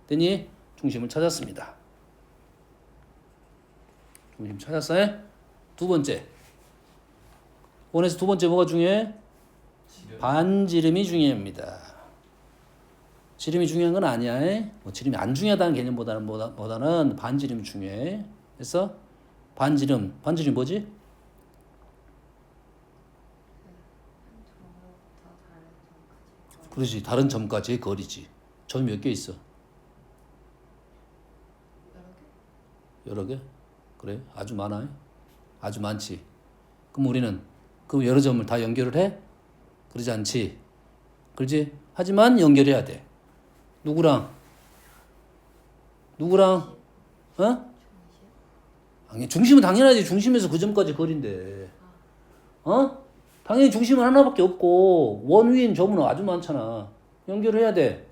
됐니? 중심을 찾았습니다. 중심 찾았어요? 두 번째. 원에서 두 번째 뭐가 중요해? 지름. 반지름이 중요합니다. 지름이 중요한 건 아니야. 뭐 지름이 안 중요하다는 개념보다는 반지름이 중요해. 됐어? 반지름이 뭐지? 한 점으로부터 다른 점까지. 그렇지. 다른 점까지의 거리지. 점이 몇 개 있어? 여러 개? 여러 개? 그래? 아주 많아. 아주 많지. 그럼 우리는 그 여러 점을 다 연결을 해? 그러지 않지. 그렇지? 하지만 연결해야 돼. 누구랑? 어? 중심? 아니, 중심은 당연하지. 중심에서 그 점까지 거리인데. 당연히 중심은 하나밖에 없고 원 위인 점은 아주 많잖아. 연결해야 돼.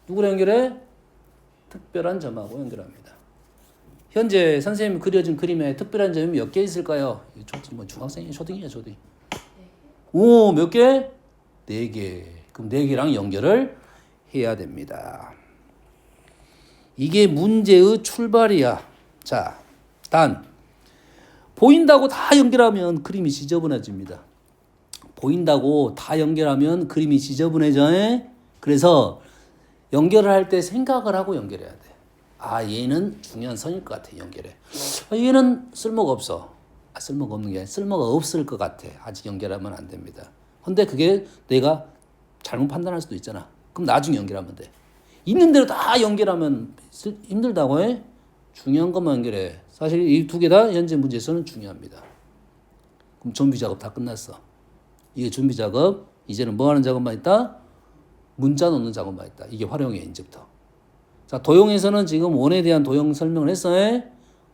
누구랑 연결해? 특별한 점하고 연결합니다. 현재 선생님이 그려준 그림에 특별한 점이 몇 개 있을까요? 뭐 중학생이 초등이야 초등. 오, 몇 개? 4개. 그럼 4개랑 연결을 해야 됩니다. 이게 문제의 출발이야. 자, 단 보인다고 다 연결하면 그림이 지저분해집니다. 보인다고 다 연결하면 그림이 지저분해져. 그래서 연결을 할 때 생각을 하고 연결해야 돼. 아, 얘는 중요한 선일 것 같아. 연결해. 아, 얘는 쓸모가 없어. 아, 쓸모가 없는 게 아니라 쓸모가 없을 것 같아. 아직 연결하면 안 됩니다. 근데 그게 내가 잘못 판단할 수도 있잖아. 그럼 나중에 연결하면 돼. 있는 대로 다 연결하면 힘들다고 해? 중요한 것만 연결해. 사실 이 두 개 다 현재 문제에서는 중요합니다. 그럼 준비 작업 다 끝났어. 이게 준비 작업. 이제는 뭐 하는 작업만 있다? 문자 놓는 작업만 있다. 이게 활용이야, 이제부터. 자, 도형에서는 지금 원에 대한 도형 설명을 했어.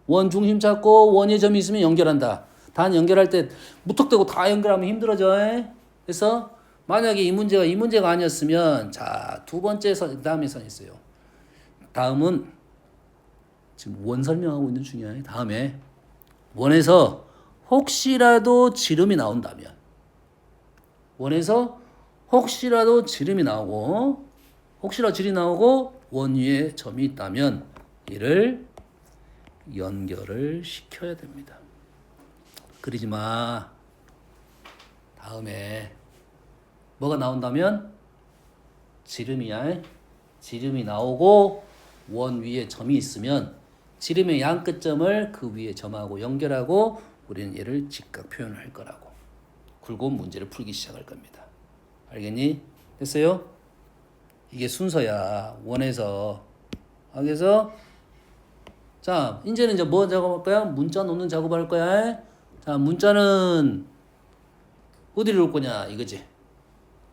원 중심 잡고 원의 점이 있으면 연결한다. 단 연결할 때 무턱대고 다 연결하면 힘들어져. 그래서 만약에 이 문제가 아니었으면 자, 두 번째 선, 다음에 선 있어요. 다음은 지금 원 설명하고 있는 중이야. 다음에 원에서 혹시라도 지름이 나온다면 원에서 혹시라도 지름이 나오고 혹시라도 질이 나오고 원 위에 점이 있다면 이를 연결을 시켜야 됩니다. 그러지 마. 다음에 뭐가 나온다면 지름이야. 지름이 나오고 원 위에 점이 있으면 지름의 양 끝점을 그 위에 점하고 연결하고 우리는 얘를 직각 표현을 할 거라고. 굴곡 문제를 풀기 시작할 겁니다. 알겠니? 됐어요? 이게 순서야. 원에서. 그래서 자, 이제는 이제 뭐 작업할 거야? 문자 놓는 작업할 거야. 자, 문자는 어디를 놓을 거냐 이거지.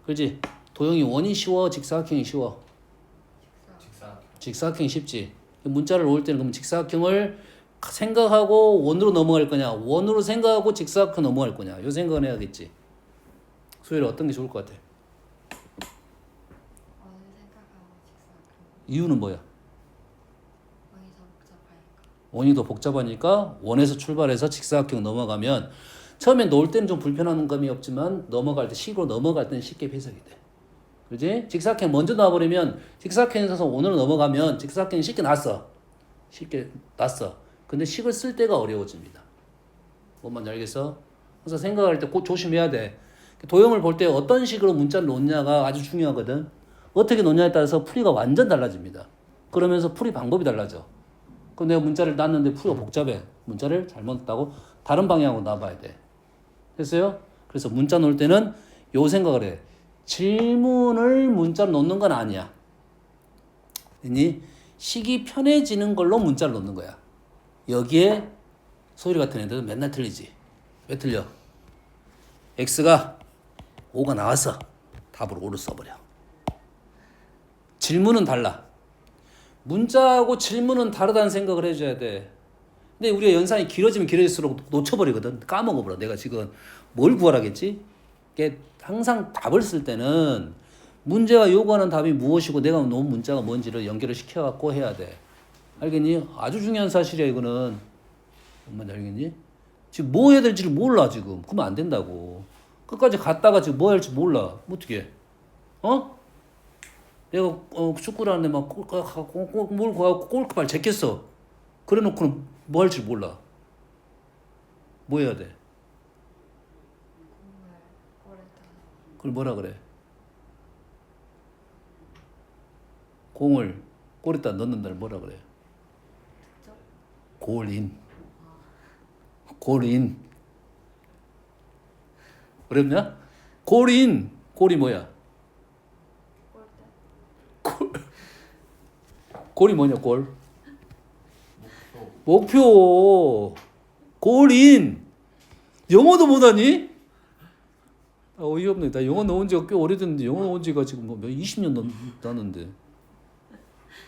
그렇지? 도형이 원이 쉬워, 직사각형이 쉬워. 직사각형이 쉽지. 문자를 놓을 때는 그럼 직사각형을 생각하고 원으로 넘어갈 거냐, 원으로 생각하고 직사각형 넘어갈 거냐, 요 생각은 해야겠지. 소율이 어떤 게 좋을 것 같아? 원을 생각하고 직사각형. 이유는 뭐야? 원이 더 복잡하니까. 원이 더 복잡하니까 원에서 출발해서 직사각형 넘어가면 처음에 놓을 때는 좀 불편한 감이 없지만 넘어갈 때 식으로 넘어갈 때는 쉽게 해석이 돼. 그지? 직사각형 먼저 놔버리면 직사각형에서 원으로 넘어가면 직사각형이 쉽게 났어. 쉽게 났어. 근데 식을 쓸 때가 어려워집니다. 뭔 말인지 알겠어? 그래서 생각할 때 꼭 조심해야 돼. 도형을 볼 때 어떤 식으로 문자를 놓냐가 아주 중요하거든. 어떻게 놓냐에 따라서 풀이가 완전 달라집니다. 그러면서 풀이 방법이 달라져. 그럼 내가 문자를 놨는데 풀이가 복잡해. 문자를 잘못 놨다고 다른 방향으로 놔봐야 돼. 됐어요? 그래서 문자 놓을 때는 요 생각을 해. 질문을 문자로 놓는 건 아니야. 아니, 식이 편해지는 걸로 문자를 놓는 거야. 여기에 소율이 같은 애들은 맨날 틀리지. 왜 틀려? X가 5가 나왔어. 답으로 5를 써버려. 질문은 달라. 문자하고 질문은 다르다는 생각을 해줘야 돼. 근데 우리가 연산이 길어지면 길어질수록 놓쳐버리거든. 까먹어버려. 내가 지금 뭘 구하라겠지? 항상 답을 쓸 때는 문제가 요구하는 답이 무엇이고 내가 놓은 문자가 뭔지를 연결을 시켜갖고 해야 돼. 알겠니? 아주 중요한 사실이야 이거는. 엄마는 알겠니? 지금 뭐 해야 될지를 몰라 지금. 그러면 안 된다고. 끝까지 갔다가 지금 뭐 할지 몰라. 어떻게 해? 어? 내가 축구를 하는데 막 뭘 구하고 골키퍼를 제꼈어. 그래놓고는 뭐 할지 몰라. 뭐 해야 돼? 공을 골에다. 그걸 뭐라 그래? 공을 골에다 넣는다를 뭐라 그래? 득점? 골인. 골인. 어렵냐? 골인. 골이 뭐야? 골대? 골이 뭐냐? 골. 목표. 골인. 영어도 못하니? 아, 어이없네. 나 영어 나온 지가 꽤 오래됐는데 영어 나온 지가 지금 뭐 20년 넘었는데.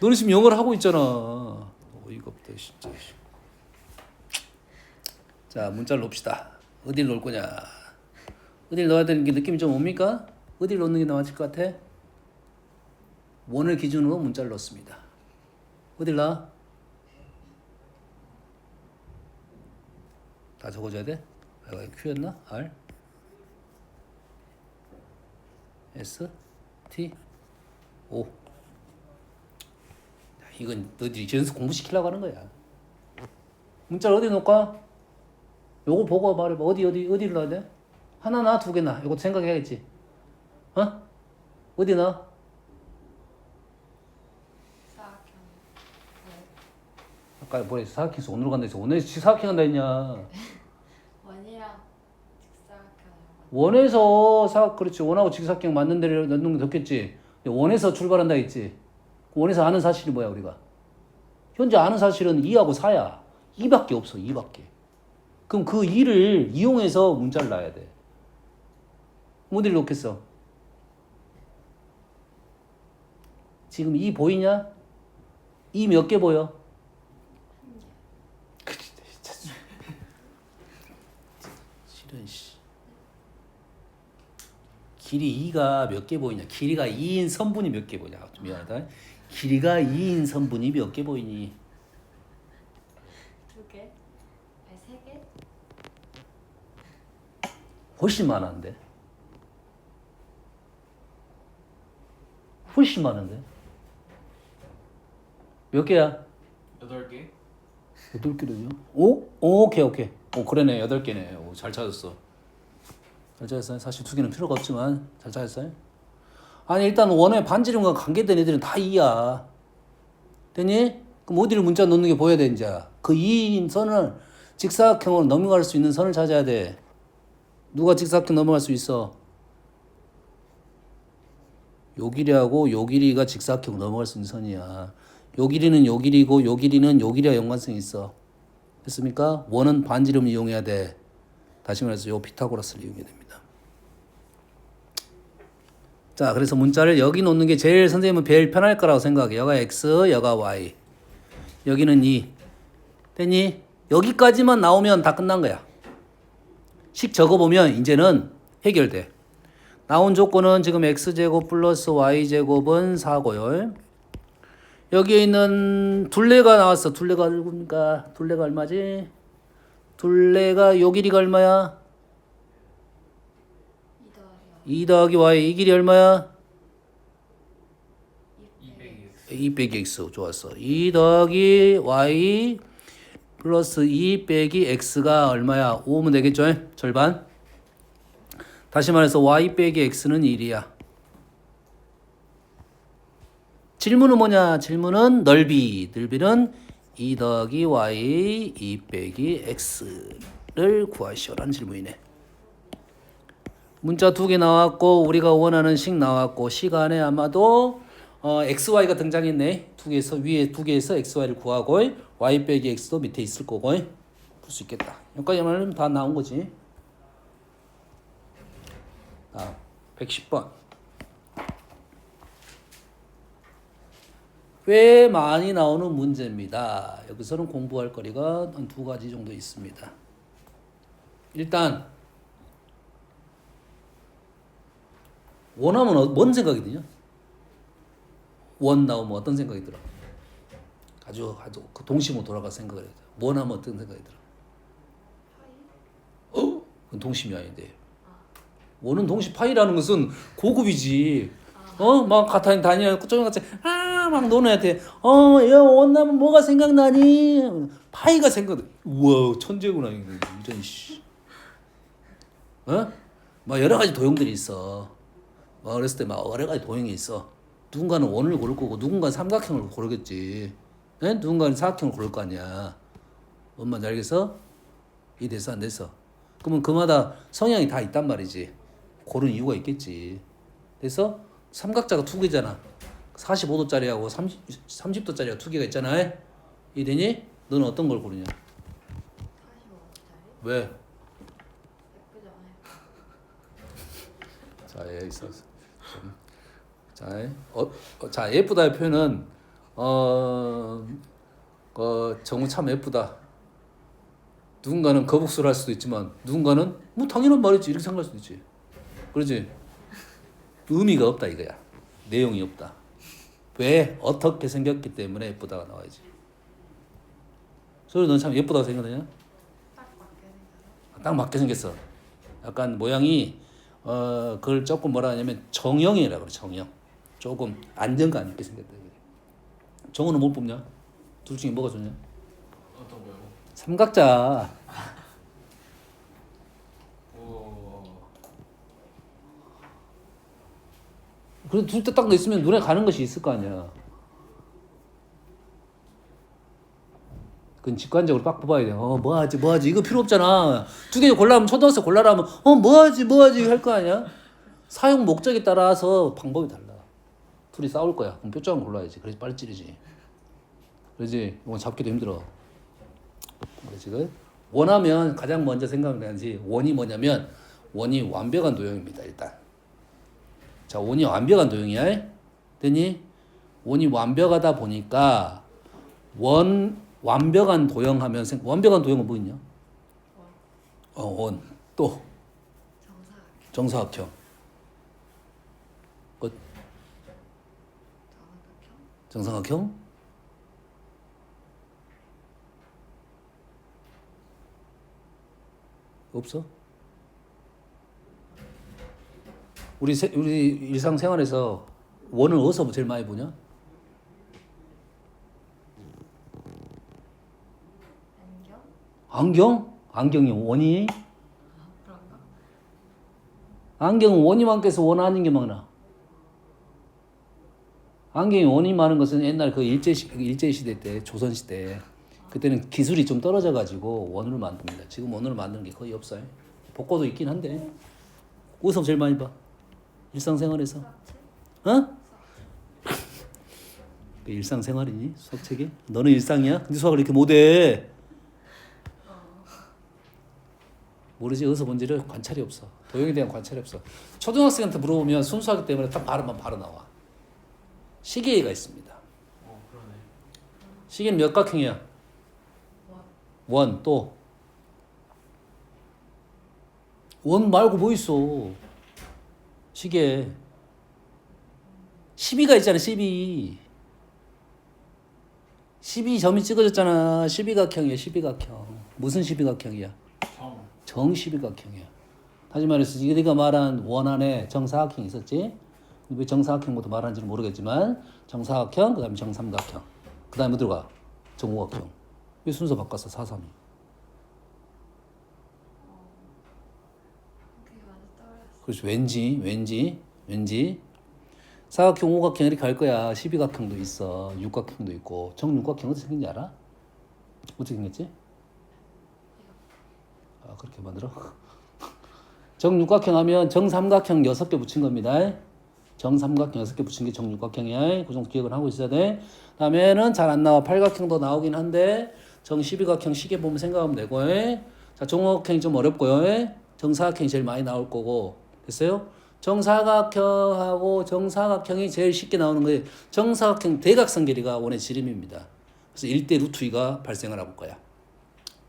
너는 지금 영어를 하고 있잖아. 어이가 없다 진짜. 자, 문자를 놓읍시다. 어디를 놓을 거냐? 어디를 넣어야 되는 게 느낌이 좀 옵니까? 어디를 놓는 게 나아질 것 같아? 원을 기준으로 문자를 넣습니다. 어디를 놔? 다 적어줘야 돼? Q였나? R? S? T? O? 이건 너희들이 연습 공부시키려고 하는 거야. 문자를 어디 놓을까? 요거 보고 말해봐. 어디를 넣어야 돼? 하나나 두 개나? 이것도 생각해야겠지. 어? 어디 넣어? 사각형. 네. 아까 뭐래? 사각형에서 원으로 간다 했어. 원에서 사각형 간다 했냐? 원이랑 직사각형을 원에서 그렇지. 원하고 직사각형 맞는 데를 넣는 게 좋겠지. 원에서 출발한다 했지. 원에서 아는 사실이 뭐야 우리가? 현재 아는 사실은 2하고 4야. 2밖에 없어. 2밖에. 그럼 그 2를 이용해서 문자를 놔야 돼. 어디를 놓겠어? 지금 2 보이냐? 2 몇 개 보여? 실은 씨. 길이 2가 몇 개 보이냐? 길이가 2인 선분이 몇 개 보냐? 좀 미안하다. 길이가 2인 선분이 몇 개 보이니? 두 개? 아니 세 개? 훨씬 많은데? 훨씬 많은데? 몇 개야? 8개? 8개로요? 오? 오케이. 그러네. 8개네. 오, 잘 찾았어. 잘 찾았어요. 사실 2개는 필요가 없지만 잘 찾았어요. 아니 일단 원에 반지름과 관계된 애들은 다 2야. 됐니? 그럼 어디를 문자 넣는 게 보여야 돼 이제. 그 2인 선을 직사각형으로 넘어갈 수 있는 선을 찾아야 돼. 누가 직사각형 넘어갈 수 있어? 요 길이하고 요 길이가 직사각형 넘어갈 수 있는 선이야. 요 길이는 요 길이고 요 길이는 요 길이와 연관성이 있어. 됐습니까? 원은 반지름을 이용해야 돼. 다시 말해서 요 피타고라스를 이용해야 됩니다. 자, 그래서 문자를 여기 놓는 게 제일 선생님은 제일 편할 거라고 생각해. 여가 x, 여가 y. 여기는 2. 됐니? 여기까지만 나오면 다 끝난 거야. 식 적어보면 이제는 해결돼. 나온 조건은 지금 x제곱 플러스 y제곱은 4고요. 여기에 있는 둘레가 나왔어. 둘레가 얼마입니까? 둘레가 얼마지? 둘레가 요 길이가 얼마야? 2 더하기 y. 이 길이 얼마야? 2 빼기 x. 좋았어. 2 더하기 y 플러스 2 빼기 x가 얼마야? 5면 되겠죠? 절반. 다시 말해서 y 빼기 x는 1이야. 질문은 뭐냐? 질문은 넓이는 2 더하기 y 2 빼기 x를 구하시오라는 질문이네. 문자 2개 나왔고 우리가 원하는 식 나왔고 식 안에 아마도 xy가 등장했네. 위에 2개에서 xy를 구하고 y 빼기 x도 밑에 있을 거고 풀 수 있겠다. 여기까지만 다 나온 거지. 110번. 꽤 많이 나오는 문제입니다. 여기서는 공부할 거리가 한 2가지 정도 있습니다. 일단 원하면 뭔 생각이 드냐? 원 나오면 어떤 생각이 들어? 아주 그 동심으로 돌아가 생각을 해야 돼. 원하면 어떤 생각이 들어? 그건 동심이 아닌데. 원은 동심 파이라는 것은 고급이지. 막 같이 다니는 꾸정같이 막 노는 애한테 야 원나면 뭐가 생각나니? 파이가 생각나. 우와 천재구나 이거 완전 씨. 막 여러 가지 도형들이 있어. 막 어렸을 때 막 여러 가지 도형이 있어. 누군가는 원을 고를 거고 누군가는 삼각형을 고르겠지. 누군가는 사각형을 고를 거 아니야. 뭔 말인지 알겠어? 이 됐어 안 됐어? 그러면 그마다 성향이 다 있단 말이지. 고른 이유가 있겠지. 됐어? 삼각자가 2개잖아. 45도짜리하고 30도짜리가 2개가 있잖아. 이해되니? 너는 어떤 걸 고르냐? 45짜리? 왜? 예쁘잖아요. 자, 여기 있어. 자, 예쁘다의 표현은 정우 참 예쁘다. 누군가는 거북스러울 할 수도 있지만 누군가는 뭐 당연한 말이지 이렇게 생각할 수도 있지. 그렇지? 의미가 없다 이거야. 내용이 없다. 왜? 어떻게 생겼기 때문에 예쁘다가 나와야지. 소리 넌 참 예쁘다고 생각하냐? 딱 맞게 생겨서. 딱 맞게 생겼어. 약간 모양이 그걸 조금 뭐라 하냐면 정형이라고 그래. 정형. 조금 안정감 있게 생겼다. 정우는 뭘 뽑냐? 둘 중에 뭐가 좋냐? 어떤 거요? 삼각자. 오. 그래도 둘 때 딱 있으면 눈에 가는 것이 있을 거 아니야. 그건 직관적으로 빡 뽑아야 돼. 뭐하지 이거 필요 없잖아. 두 개 골라면 초등학생 골라라 하면 뭐하지 할 거 아니야. 사용 목적에 따라서 방법이 달라. 둘이 싸울 거야. 그럼 뼈조금 골라야지. 그래서 빨리 찌르지. 그러지. 이건 잡기도 힘들어. 지금 원하면 가장 먼저 생각나지. 원이 뭐냐면 원이 완벽한 도형입니다. 일단. 자, 원이 완벽한 도형이야. 됐니? 원이 완벽하다 보니까 완벽한 도형 하면 완벽한 도형은 뭐 있냐? 원. 또 정사각형. 끝. 정사각형? 없어? 우리 일상생활에서 원을 어디서 제일 많이 보냐? 안경? 안경이 원이? 그런가? 안경은 원이 많겠어, 원 아닌 게 많아. 안경이 원이 많은 것은 옛날 그 일제시대 때, 조선시대. 그때는 기술이 좀 떨어져가지고 원으로 만듭니다. 지금 원으로 만드는 게 거의 없어요. 복고도 있긴 한데. 어디서 제일 많이 봐? 일상생활에서. 어? 그 일상생활이니? 수학책이? 너는 일상이야? 근데 수학을 이렇게 못해. 모르지. 어디서 본지를 관찰이 없어. 도형에 대한 관찰이 없어. 초등학생한테 물어보면 순수하기 때문에 딱 바로 나와. 시계가 있습니다. 그러네. 시계는 몇 각형이야? 원. 또 원 말고 뭐 있어? 시계 12가 있잖아. 12 12점이 찍어졌잖아. 12각형이야. 12각형. 무슨 12각형이야? 정 12각형이야. 다시 말해서 우리가 말한 원 안에 정사각형이 있었지. 왜 정사각형부터 말하는지는 모르겠지만 정사각형, 그 다음에 정삼각형, 그 다음에 뭐 들어가? 정오각형. 왜 순서 바꿨어? 4, 3이. 그게 많이 떠올랐어. 그렇지. 왠지 사각형, 오각형 이렇게 갈 거야. 12각형도 있어. 육각형도 있고. 정육각형 어떻게 생긴지 알아? 어떻게 생겼지? 아, 그렇게 만들어? 정육각형 하면 정삼각형 6개 붙인 겁니다. 정삼각형 6개 붙인 게 정육각형이야. 그 정도 기억을 하고 있어야 돼. 다음에는 잘 안 나와. 팔각형도 나오긴 한데 정 12각형 시계 보면 생각하면 되고. 자, 정오각형이 좀 어렵고요. 정사각형이 제일 많이 나올 거고. 됐어요? 정사각형하고 정사각형이 제일 쉽게 나오는 거예요. 정사각형 대각선 길이가 원의 지름입니다. 그래서 1대 루트 2가 발생을 해볼 거야.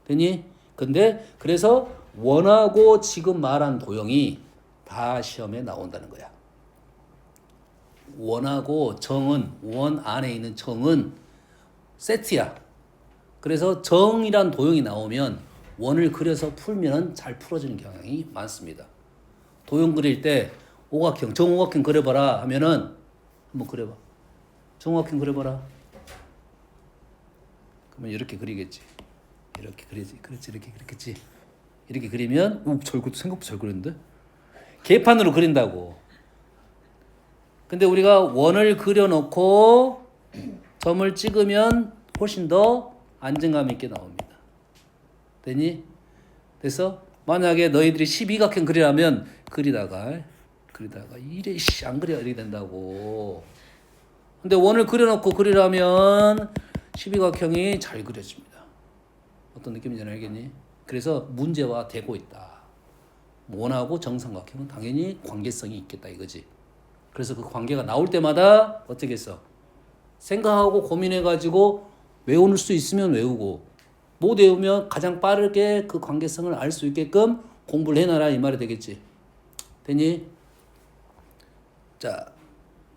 되니? 근데 그래서 원하고 지금 말한 도형이 다 시험에 나온다는 거야. 원하고 정은 원 안에 있는 정은 세트야. 그래서 정이란 도형이 나오면 원을 그려서 풀면 잘 풀어지는 경향이 많습니다. 도형 그릴 때 오각형, 정오각형 그려봐라 하면은 한번 그려봐. 정오각형 그려봐라. 그러면 이렇게 그리겠지. 이렇게 그리지. 그렇지. 이렇게 그렸겠지. 이렇게 그리면 이것도 생각보다 잘 그렸는데? 개판으로 그린다고. 근데 우리가 원을 그려놓고 점을 찍으면 훨씬 더 안정감 있게 나옵니다. 되니? 됐어? 만약에 너희들이 12각형 그리라면 그리다가 이래 안 그려 이렇게 된다고. 근데 원을 그려놓고 그리라면 12각형이 잘 그려집니다. 어떤 느낌인지 알겠니? 그래서 문제화 되고 있다. 원하고 정삼각형은 당연히 관계성이 있겠다 이거지. 그래서 그 관계가 나올 때마다 어떻게 했어? 생각하고 고민해가지고 외울 수 있으면 외우고 못 외우면 가장 빠르게 그 관계성을 알 수 있게끔 공부를 해놔라 이 말이 되겠지. 되니? 자,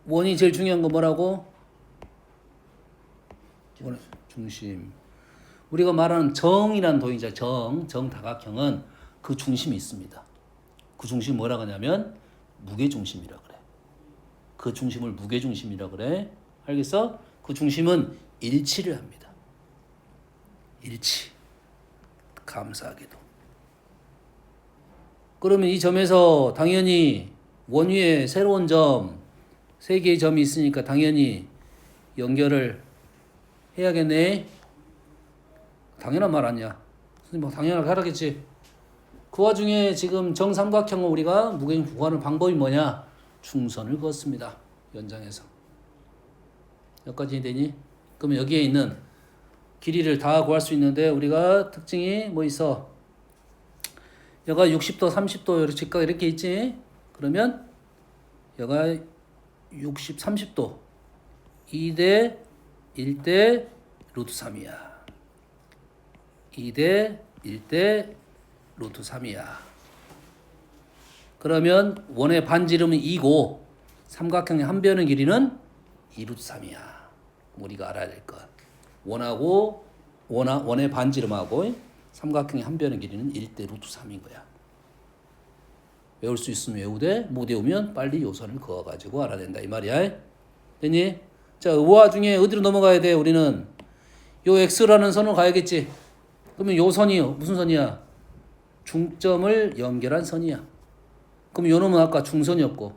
원이 제일 중요한 건 뭐라고? 중심. 우리가 말하는 정이라는 도형이죠. 정다각형은 그 중심이 있습니다. 그 중심 뭐라고 하냐면 무게중심이라 그래. 그 중심을 무게중심이라 그래. 알겠어? 그 중심은 일치를 합니다. 일치. 감사하게도. 그러면 이 점에서 당연히 원위에 새로운 점, 세 개의 점이 있으니까 당연히 연결을 해야겠네. 당연한 말 아니야. 선생님 뭐 당연하게 하라겠지. 그 와중에 지금 정삼각형을 우리가 무게중 구하는 방법이 뭐냐? 중선을 그었습니다. 연장해서. 여기까지 되니? 그러면 여기에 있는 길이를 다 구할 수 있는데 우리가 특징이 뭐 있어? 여가 60도, 30도 이렇게 직각 이렇게 있지? 그러면 여가 60, 30도 2대 1대 루트 3이야. 2대 1대 루트 3이야. 그러면 원의 반지름은 2고 삼각형의 한 변의 길이는 2루트 3이야. 우리가 알아야 될 것. 원의 반지름하고 삼각형의 한 변의 길이는 1대 루트 3인 거야. 외울 수 있으면 외우되 못 외우면 빨리 요선을 그어가지고 알아낸다 이 말이야. 됐니? 자, 그 와중에 어디로 넘어가야 돼? 우리는 요 x라는 선으로 가야겠지. 그러면 요 선이 무슨 선이야? 중점을 연결한 선이야. 그럼 요 놈은 아까 중선이었고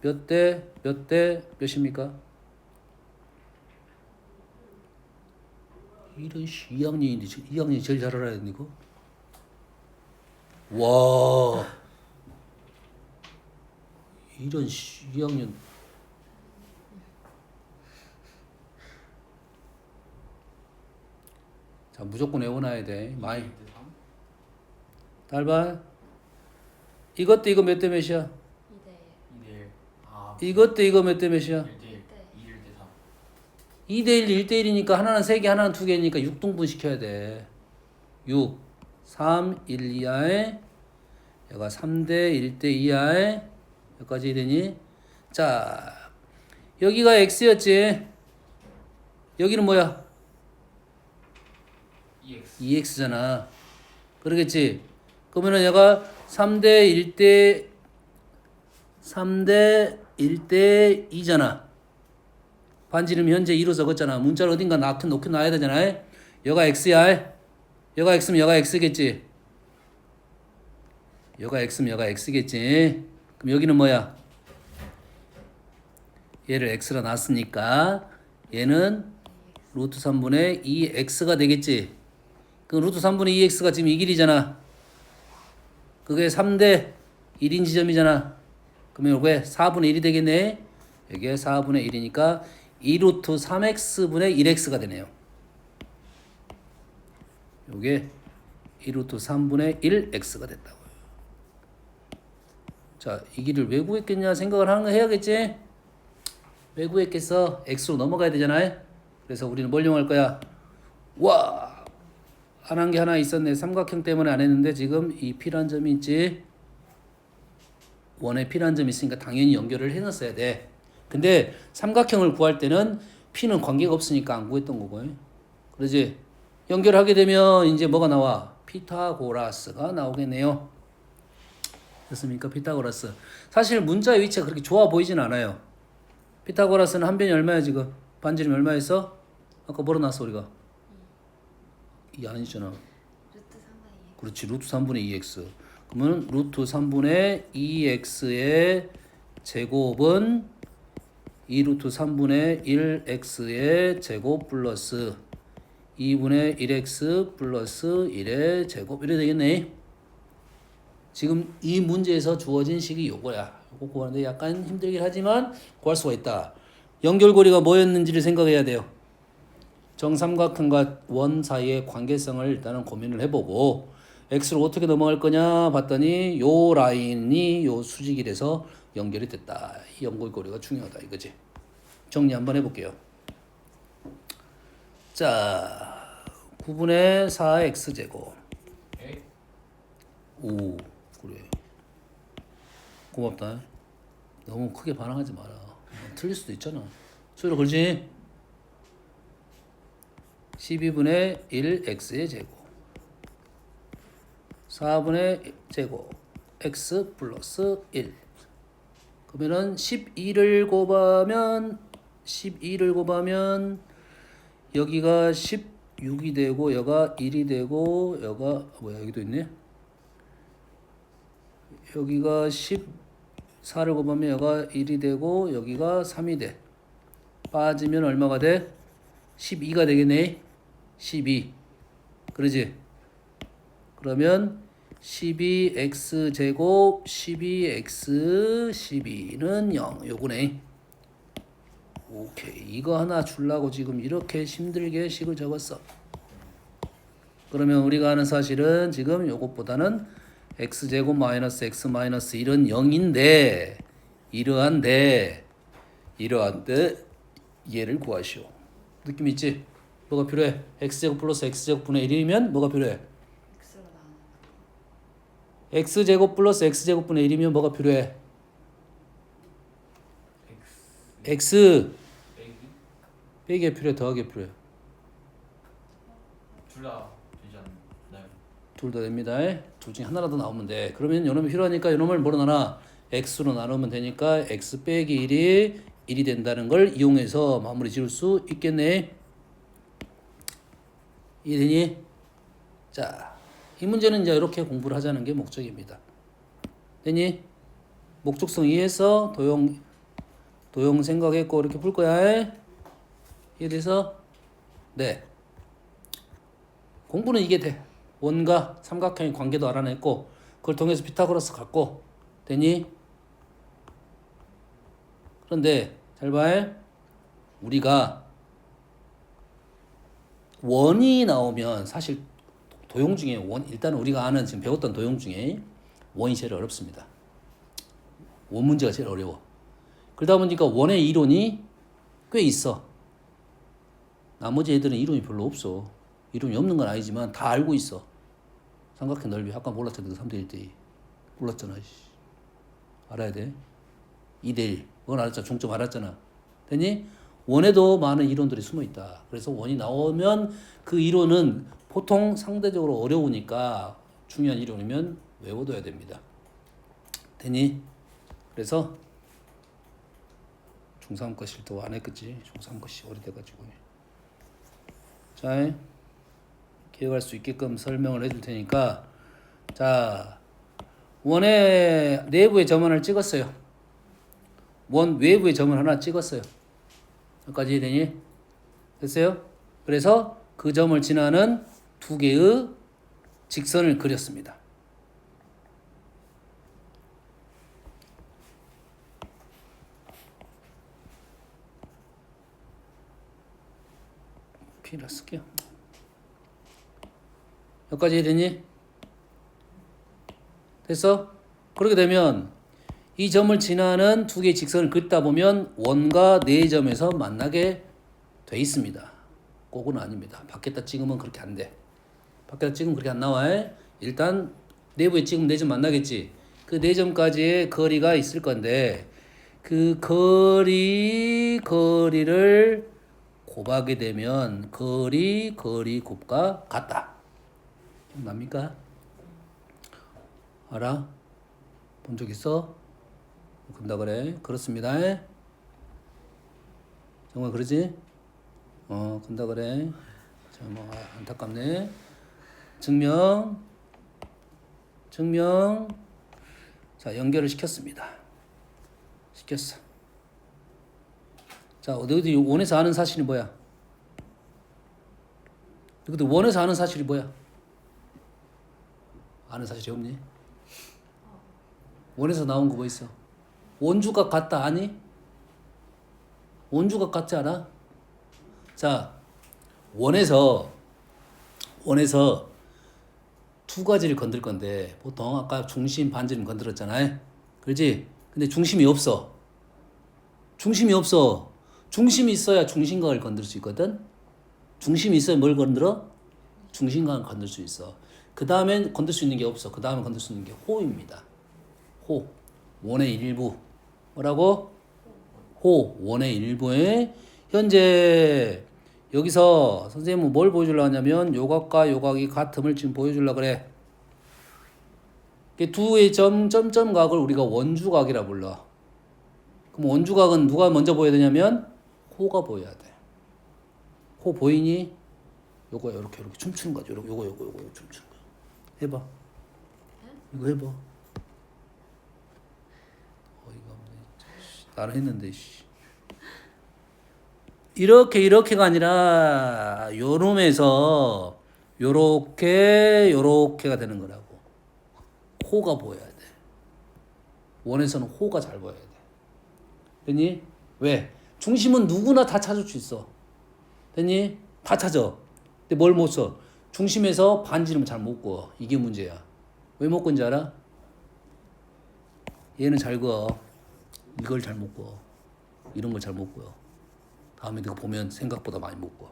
몇 대 몇입니까? 이런 2학년이 제일 잘 알아야 되는 거. 와, 이런 2학년. 자, 무조건 외워놔야 돼. 많이. 달바. 이것도 이거 몇 대 몇이야? 2대 2대 1. 아, 이것도 이거 몇 대 몇이야? 1대 1. 2대 3. 2대1, 1대1이니까 하나는 3개, 하나는 2개니까 6등분 시켜야 돼. 6, 3, 1, 2하에 여기가 3대 1대 2하에 여기까지 되니? 자, 여기가 x였지? 여기는 뭐야? 2x. 2x잖아. 그러겠지? 그러면은 얘가 3대 1대 2잖아. 반지름 현재 2로 적었잖아. 문자를 어딘가 놓긴 놔야 되잖아. 여가 x야. 여가 x면 여가 x겠지. 여가 x면 여가 x겠지. 그럼 여기는 뭐야? 얘를 x라 놨으니까 얘는 루트 3분의 2x가 되겠지. 그 루트 3분의 2x가 지금 이 길이잖아. 그게 3대 1인 지점이잖아. 그러면 이게 4분의 1이 되겠네. 여기에 4분의 1이니까 2루트 3x분의 1x가 되네요. 요게 2루트 3분의 1x가 됐다고요. 자, 이 길을 왜 구했겠냐 생각을 하는 거 해야겠지? 왜 구했겠어? x로 넘어가야 되잖아요. 그래서 우리는 뭘 이용할 거야? 와! 안 한 게 하나 있었네. 삼각형 때문에 안 했는데 지금 이 P라는 점이 있지. 원에 P라는 점이 있으니까 당연히 연결을 해놨어야 돼. 근데 삼각형을 구할 때는 P는 관계가 없으니까 안 구했던 거고. 그러지? 연결하게 되면 이제 뭐가 나와? 피타고라스가 나오겠네요. 됐습니까? 피타고라스. 사실 문자의 위치가 그렇게 좋아 보이진 않아요. 피타고라스는 한 변이 얼마야 지금? 반지름이 얼마였어? 아까 뭐로 나왔어 우리가? 2 아니잖아. 루트 3분의 2. 그렇지. 루트 3분의 2x. 그러면 루트 3분의 2x의 제곱은 2루트 3분의 1x의 제곱 플러스 2분의 1x 플러스 1의 제곱 이래 되겠네. 지금 이 문제에서 주어진 식이 요거야. 요거 구하는데 약간 힘들긴 하지만 구할 수가 있다. 연결고리가 뭐였는지를 생각해야 돼요. 정삼각형과 원 사이의 관계성을 일단은 고민을 해보고 x로 어떻게 넘어갈 거냐 봤더니 요 라인이 요 수직일에서 연결이 됐다. 이 연결고리가 중요하다 이거지. 정리 한번 해볼게요. 자, 9분의 4x제곱. 오케이. 오, 그래. 고맙다. 너무 크게 반항하지 마라. 틀릴 수도 있잖아. 소리를 걸지? 12분의 1x의 제곱 4분의 제곱 x 플러스 1 그러면은 12를 곱하면 12를 곱하면 여기가 16이 되고 여가 1이 되고 여가 뭐야 여기도 있네. 여기가 14를 곱하면 여가 1이 되고 여기가 3이 돼. 빠지면 얼마가 돼? 12가 되겠네. 12. 그러지? 그러면 12x제곱 12x 12는 0 요거네. 오케이. 이거 하나 주려고 지금 이렇게 힘들게 식을 적었어. 그러면 우리가 아는 사실은 지금 요것보다는 x제곱 마이너스 x 마이너스 1은 0인데 이러한데 얘를 구하시오. 느낌 있지? 뭐가 필요해? x제곱 플러스 x제곱 분의 1이면 뭐가 필요해? X로 나누는 x제곱 플러스 x제곱 분의 1이면 뭐가 필요해? x 빼기 빼기가 필요해? 더하기가 필요해? 둘다 되지 않나요? 둘 다 됩니다. 둘 중에 하나라도 나오면 돼. 그러면 요놈이 필요하니까 요놈을 뭐로 나눠? x로 나누면 되니까 x 빼기 1이 된다는 걸 이용해서 마무리 지을 수 있겠네. 이해되니? 자, 이 문제는 이제 이렇게 공부를 하자는 게 목적입니다. 되니? 목적성 이해해서 도형 생각했고 이렇게 풀 거야. 이해돼서? 네. 공부는 이게 돼. 원과 삼각형의 관계도 알아냈고 그걸 통해서 피타고라스 갖고 되니? 그런데 잘 봐. 우리가 원이 나오면 사실 도형 중에 일단 우리가 아는 지금 배웠던 도형 중에 원이 제일 어렵습니다. 원 문제가 제일 어려워. 그러다 보니까 원의 이론이 꽤 있어. 나머지 애들은 이론이 별로 없어. 이론이 없는 건 아니지만 다 알고 있어. 삼각형 넓이 아까 몰랐잖아. 3대 1대 2 몰랐잖아. 알아야 돼. 2대 1 그건 알았잖아. 중점 알았잖아. 됐니? 원에도 많은 이론들이 숨어 있다. 그래서 원이 나오면 그 이론은 보통 상대적으로 어려우니까 중요한 이론이면 외워둬야 됩니다. 됐니? 그래서 중3 거 실도 안 했겠지. 중3 것이 오래돼가지고. 자, 기억할 수 있게끔 설명을 해줄 테니까 자, 원의 내부의 점 하나를 찍었어요. 원 외부의 점을 하나 찍었어요. 여기까지 이해되니? 됐어요? 그래서 그 점을 지나는 두 개의 직선을 그렸습니다. P라 쓸게요. 여기까지 이해되니? 됐어? 그렇게 되면 이 점을 지나는 두 개의 직선을 긋다 보면 원과 네 점에서 만나게 돼 있습니다. 꼭은 아닙니다. 밖에다 찍으면 그렇게 안 돼. 밖에다 찍으면 그렇게 안 나와. 일단 내부에 찍으면 네 점 만나겠지. 그 네 점까지의 거리가 있을 건데 그 거리를 곱하게 되면 거리 곱과 같다. 기억납니까? 알아? 본 적 있어? 근다 그래. 그렇습니다. 정말 그러지? 근다 그래. 자, 뭐 안타깝네. 증명. 자, 연결을 시켰습니다. 시켰어. 자, 어디 원에서 아는 사실이 뭐야? 근데 원에서 아는 사실이 뭐야? 아는 사실이 없니? 원에서 나온 거 뭐 있어? 원주각 같다 아니? 원주각 같지 않아? 자, 원에서 두 가지를 건들 건데 보통 아까 중심 반지름 건드렸잖아요. 그렇지? 근데 중심이 없어. 중심이 있어야 중심각을 건들 수 있거든. 중심이 있어야 뭘 건드려? 중심각을 건들 수 있어. 그 다음엔 건들 수 있는 게 없어. 그 다음에 건들 수 있는 게 호입니다. 호. 원의 일부. 뭐라고? 호. 원의 일부에 현재 여기서 선생님은 뭘 보여주려고 하냐면 요각과 요각이 같음을 지금 보여주려고 그래. 두 개의 점점각을 우리가 원주각이라 불러. 그럼 원주각은 누가 먼저 보여야 되냐면 호가 보여야 돼. 호 보이니? 요거 이렇게 춤추는 거죠. 요거 춤추는 거. 해봐. 이거 해봐. 어이가 없네. 나는 했는데 씨. 이렇게가 아니라 요놈에서 요렇게가 되는 거라고. 호가 보여야 돼. 원에서는 호가 잘 보여야 돼. 됐니? 왜? 중심은 누구나 다 찾을 수 있어. 됐니? 다 찾아. 근데 뭘 못 써? 중심에서 반지름 잘 못 그어. 이게 문제야. 왜 못 그은지 알아? 얘는 잘 그어. 이걸 잘 못 그어. 이런 걸 잘 못 그어. 다음에 내가 보면 생각보다 많이 못 그어.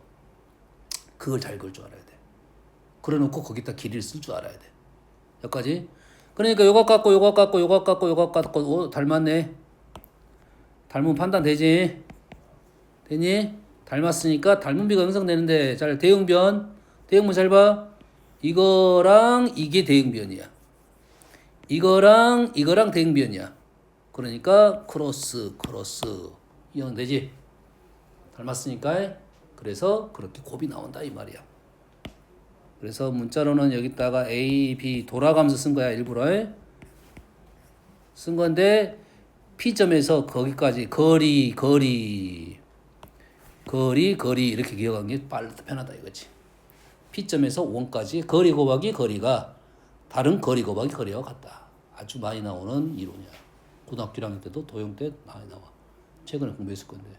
그걸 잘 그을 줄 알아야 돼. 그래놓고 거기다 길이를 쓸 줄 알아야 돼. 여기까지? 그러니까 요각 갖고 닮았네. 닮으면 판단 되지? 되니? 닮았으니까 닮은 비가 형성되는데 잘 대응변 잘 봐. 이거랑 이게 대응변이야. 이거랑 대응변이야. 그러니까 크로스 이형 되지? 닮았으니까 그래서 그렇게 곱이 나온다 이 말이야. 그래서 문자로는 여기다가 A, B 돌아가면서 쓴 거야. 일부러 쓴 건데 P점에서 거기까지 거리 이렇게 기억하는 게 편하다 이거지. P점에서 원까지 거리 곱하기 거리가 다른 거리 곱하기 거리와 같다. 아주 많이 나오는 이론이야. 고등학교 1학년 때도 도형 때 많이 나와. 최근에 공부했을 건데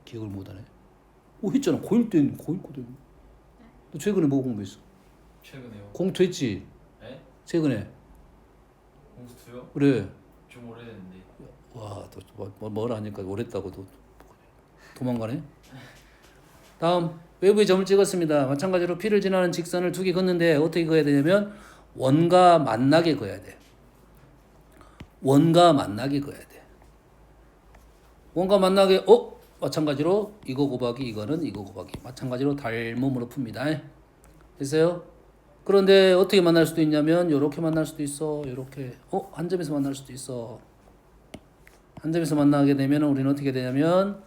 기억을 못하네. 했잖아. 고1 때 너 최근에 뭐 공부했어? 최근에요. 공투했지? 네? 최근에. 공수투요? 그래. 좀 오래됐는데. 와, 또 뭘 하니까 오랬다고 또 도망가네. 다음 외부의 점을 찍었습니다. 마찬가지로 P를 지나는 직선을 두 개 긋는데 어떻게 그어야 되냐면 원과 만나게 그어야 돼. 원과 만나게 그어야 돼. 원과 만나게 마찬가지로 이거 곱하기 이거는 이거 곱하기 마찬가지로 닮음으로 풉니다. 됐어요? 그런데 어떻게 만날 수도 있냐면 요렇게 만날 수도 있어. 요렇게 한 점에서 만날 수도 있어. 한 점에서 만나게 되면 우리는 어떻게 되냐면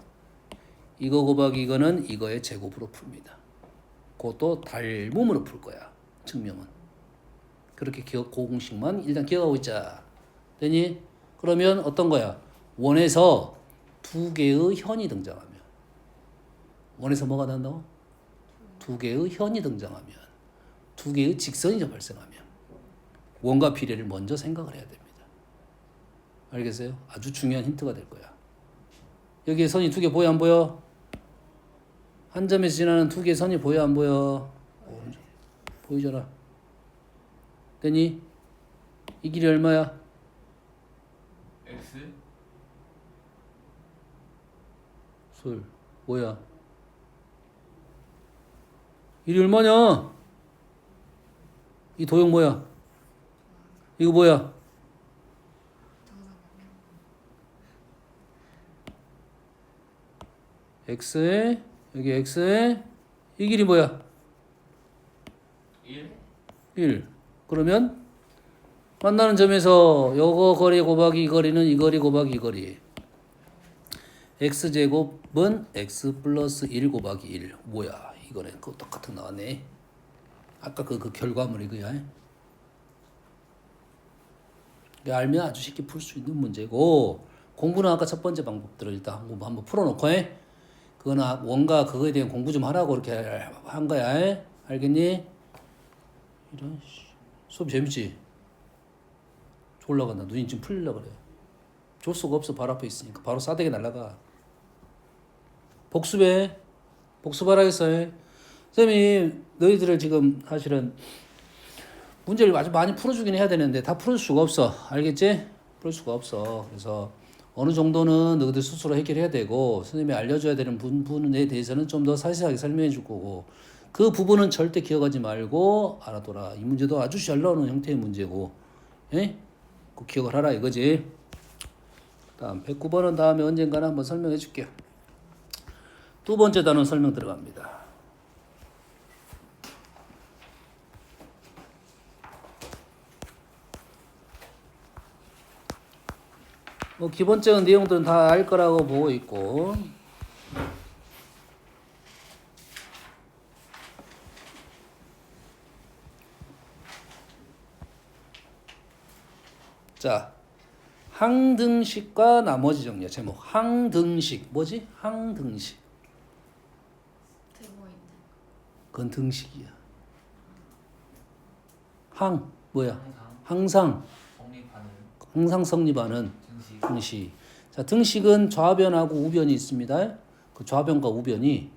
이거 곱하기 이거는 이거의 제곱으로 풉니다. 그것도 닮음으로 풀 거야. 증명은. 그렇게 고공식만 일단 기억하고 있자. 되니? 그러면 어떤 거야? 원에서 두 개의 현이 등장하면 원에서 뭐가 난다고? 두 개의 현이 등장하면 두 개의 직선이 발생하면 원과 비례를 먼저 생각을 해야 됩니다. 알겠어요? 아주 중요한 힌트가 될 거야. 여기에 선이 두 개 보여 안 보여? 한 점에서 지나는 두 개의 선이 보여 안 보여? 보이잖아. 되니? 이 길이 얼마야? X? 술 뭐야? 일이 얼마냐? 이 도형 뭐야? 이거 뭐야? X에 여기 X에 이 길이 뭐야? 1. 그러면 만나는 점에서 요거 거리 곱하기 이 거리는 이 거리 곱하기 이 거리. X제곱은 X 플러스 1 곱하기 1. 뭐야? 이거네. 그거 똑같은 나왔네. 아까 그 결과물이 그야. 알면 아주 쉽게 풀 수 있는 문제고 공부는 아까 첫 번째 방법들을 일단 한번 풀어놓고 그거는 원가 그거에 대한 공부 좀 하라고 이렇게 한 거야. 알겠니? 이런 수업 재밌지? 졸라 간다. 눈이 좀 풀리려고 그래. 줄 수가 없어. 바로 앞에 있으니까 바로 싸대기 날라가. 복습하라겠어. 선생님이 너희들을 지금 사실은 문제를 아주 많이 풀어주긴 해야 되는데 다 풀을 수가 없어. 알겠지? 풀을 수가 없어. 그래서 어느 정도는 너희들 스스로 해결해야 되고 선생님이 알려줘야 되는 부분에 대해서는 좀 더 상세하게 설명해 줄 거고 그 부분은 절대 기억하지 말고 알아둬라. 이 문제도 아주 잘 나오는 형태의 문제고 꼭 기억을 하라 이거지. 다음 109번은 다음에 언젠가는 한번 설명해 줄게요. 두 번째 단원 설명 들어갑니다. 기본적인 내용들은 다 알 거라고 보고 있고 자, 항등식과 나머지 정리야. 제목 항등식 뭐지? 항등식. 들고 있는. 그건 등식이야. 항 뭐야? 항상 항상 성립하는 항상 성립하는 등식. 등식. 자, 등식은 좌변하고 우변이 있습니다. 그 좌변과 우변이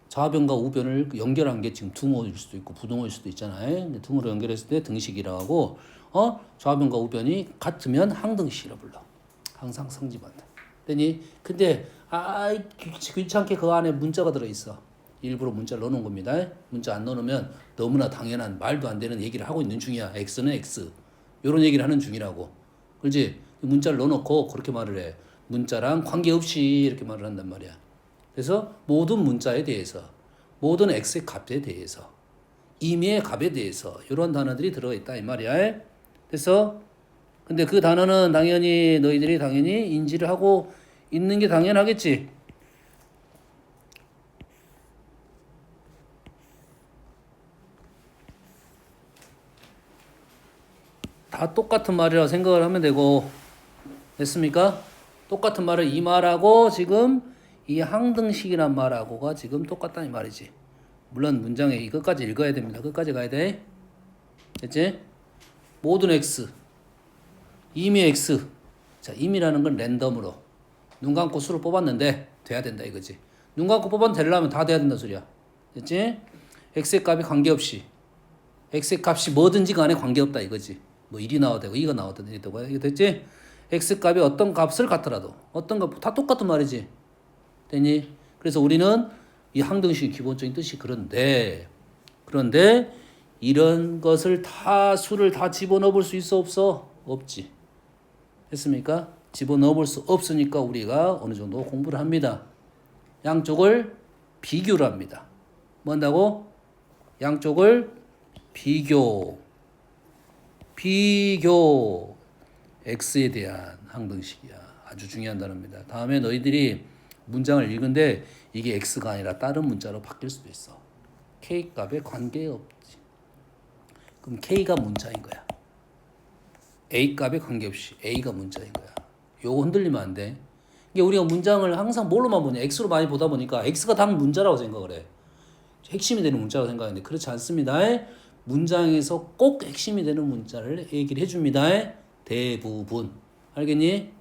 좌변과 우변을 연결한 게 지금 등호일 수도 있고 부등호일 수도 있잖아요. 등호로 연결했을 때 등식이라고 하고 좌변과 우변이 같으면 항등식이라 불러. 항상 성립한다. 되니? 근데 귀찮게 그 안에 문자가 들어 있어. 일부러 문자를 넣어놓은 겁니다. 문자 안 넣어놓으면 너무나 당연한 말도 안 되는 얘기를 하고 있는 중이야. X는 X. 이런 얘기를 하는 중이라고. 그렇지? 문자를 넣어놓고 그렇게 말을 해. 문자랑 관계없이 이렇게 말을 한단 말이야. 그래서 모든 문자에 대해서, 모든 X의 값에 대해서, 임의의 값에 대해서 이런 단어들이 들어있다 이 말이야. 그래서 근데 그 단어는 당연히 너희들이 당연히 인지를 하고 있는 게 당연하겠지. 다 똑같은 말이라고 생각을 하면 되고 됐습니까? 똑같은 말을 이 말하고 지금 이 항등식이란 말하고가 지금 똑같다는 말이지. 물론 문장에 이 끝까지 읽어야 됩니다. 끝까지 가야 돼. 됐지? 모든 x 임의 x. 자, 임이라는 건 랜덤으로 눈 감고 수를 뽑았는데 돼야 된다 이거지. 눈 감고 뽑았는데 되려면 다 돼야 된다 소리야. 됐지? x의 값이 관계없이 x의 값이 뭐든지 간에 관계없다 이거지. 뭐 1이 나와도 되고 2가 나와도 되고 이거 됐지? x 값이 어떤 값을 갖더라도 어떤 값 다 똑같은 말이지. 됐니? 그래서 우리는 이 항등식의 기본적인 뜻이 그런데 이런 것을 다 수를 다 집어넣어 볼 수 있어 없어? 없지. 됐습니까? 집어넣어 볼 수 없으니까 우리가 어느 정도 공부를 합니다. 양쪽을 비교를 합니다. 뭔다고? 양쪽을 비교 x에 대한 항등식이야. 아주 중요한 단어입니다. 다음에 너희들이 문장을 읽은데 이게 x가 아니라 다른 문자로 바뀔 수도 있어. k 값에 관계없지. 그럼 k가 문자인 거야. a 값에 관계없이 a가 문자인 거야. 요거 흔들리면 안 돼. 이게 우리가 문장을 항상 뭘로만 보냐? x로 많이 보다 보니까 x가 당 문자라고 생각을 해. 핵심이 되는 문자라고 생각하는데 그렇지 않습니다. 문장에서 꼭 핵심이 되는 문자를 얘기를 해줍니다. 대부분. 알겠니?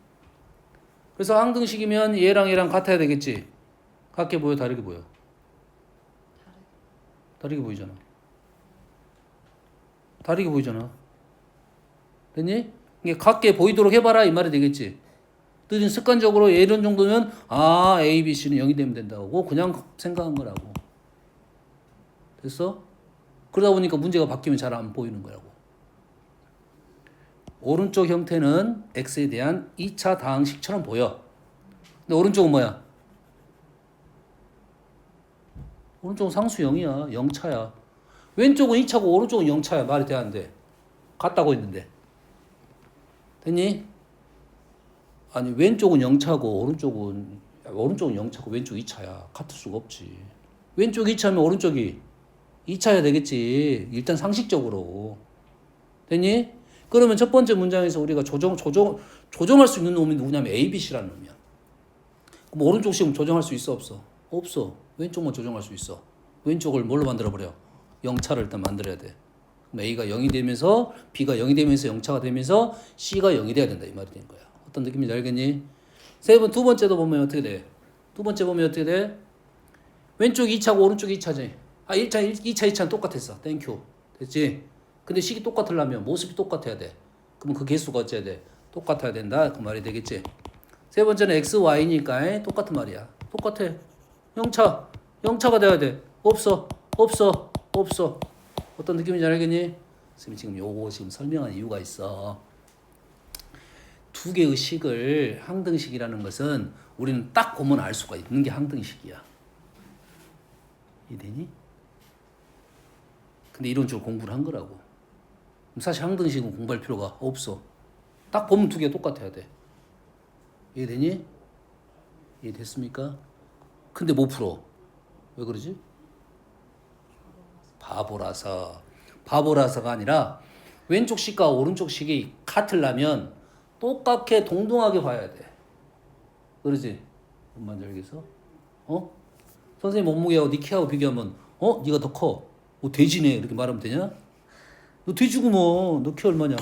그래서 항등식이면 얘랑 얘랑 같아야 되겠지. 같게 보여? 다르게 보여? 다르게 보이잖아. 다르게 보이잖아. 됐니? 이게 같게 보이도록 해봐라 이 말이 되겠지. 너희는 습관적으로 이런 정도면 A, B, C는 0이 되면 된다고 그냥 생각한 거라고. 됐어? 그러다 보니까 문제가 바뀌면 잘 안 보이는 거라고. 오른쪽 형태는 x에 대한 2차 다항식처럼 보여. 근데 오른쪽은 뭐야? 오른쪽은 상수 0이야. 0차야. 왼쪽은 2차고 오른쪽은 0차야. 말이 돼 안 돼? 같다고 했는데. 됐니? 아니 왼쪽은 0차고 오른쪽은 0차고 왼쪽 2차야. 같을 수가 없지. 왼쪽 2차면 오른쪽이 2차야 되겠지. 일단 상식적으로. 됐니? 그러면 첫 번째 문장에서 우리가 조정할 수 있는 놈이 누구냐면 A, B, C라는 놈이야. 그럼 오른쪽 식은 조정할 수 있어 없어? 없어. 왼쪽만 조정할 수 있어. 왼쪽을 뭘로 만들어버려? 0차를 일단 만들어야 돼. 그럼 A가 0이 되면서 B가 0이 되면서 0차가 되면서 C가 0이 돼야 된다 이 말이 되는 거야. 어떤 느낌인지 알겠니? 두 번째도 보면 어떻게 돼? 두 번째 보면 어떻게 돼? 왼쪽 2차고 오른쪽 2차지. 2차는 똑같았어. 땡큐. 됐지? 근데 식이 똑같으려면 모습이 똑같아야 돼. 그러면 그 개수가 어째야 돼? 똑같아야 된다. 그 말이 되겠지? 세 번째는 x, y니까 똑같은 말이야. 똑같아. 0차가 돼야 돼. 없어. 어떤 느낌인지 알겠니? 선생님이 지금 요거 지금 설명한 이유가 있어. 두 개의 식을 항등식이라는 것은 우리는 딱 보면 알 수가 있는 게 항등식이야. 이해되니? 근데 이론적으로 공부를 한 거라고. 사실 항등식은 공부할 필요가 없어. 딱 보면 두 개 똑같아야 돼. 이해되니? 이해됐습니까? 근데 못 풀어. 왜 그러지? 바보라서가 아니라 왼쪽 식과 오른쪽 식이 같으려면 똑같게 동등하게 봐야 돼. 그러지? 뭔 말인지 알겠어? 어? 선생님 몸무게하고 네 키하고 비교하면 네가 더 커. 돼지네 이렇게 말하면 되냐? 너 돼지고 뭐. 너 키 얼마냐?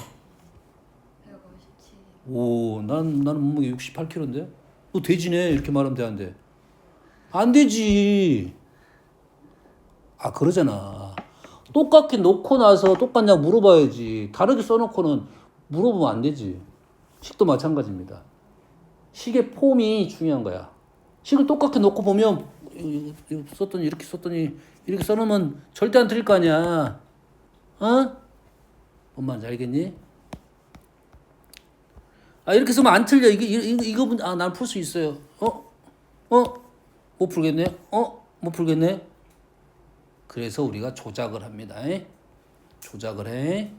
157. 나는 몸무게 68kg인데? 너 돼지네 이렇게 말하면 되는데 안 되지. 그러잖아. 똑같게 놓고 나서 똑같냐고 물어봐야지. 다르게 써놓고는 물어보면 안 되지. 식도 마찬가지입니다. 식의 폼이 중요한 거야. 식을 똑같게 놓고 보면 이거 썼더니 이렇게 써놓으면 절대 안 틀릴 거 아니야. 뭔 말인지 알겠니? 이렇게 쓰면 안 틀려. 이거 난 풀 수 있어요. 못 풀겠네. 못 풀겠네. 그래서 우리가 조작을 합니다. 조작을 해.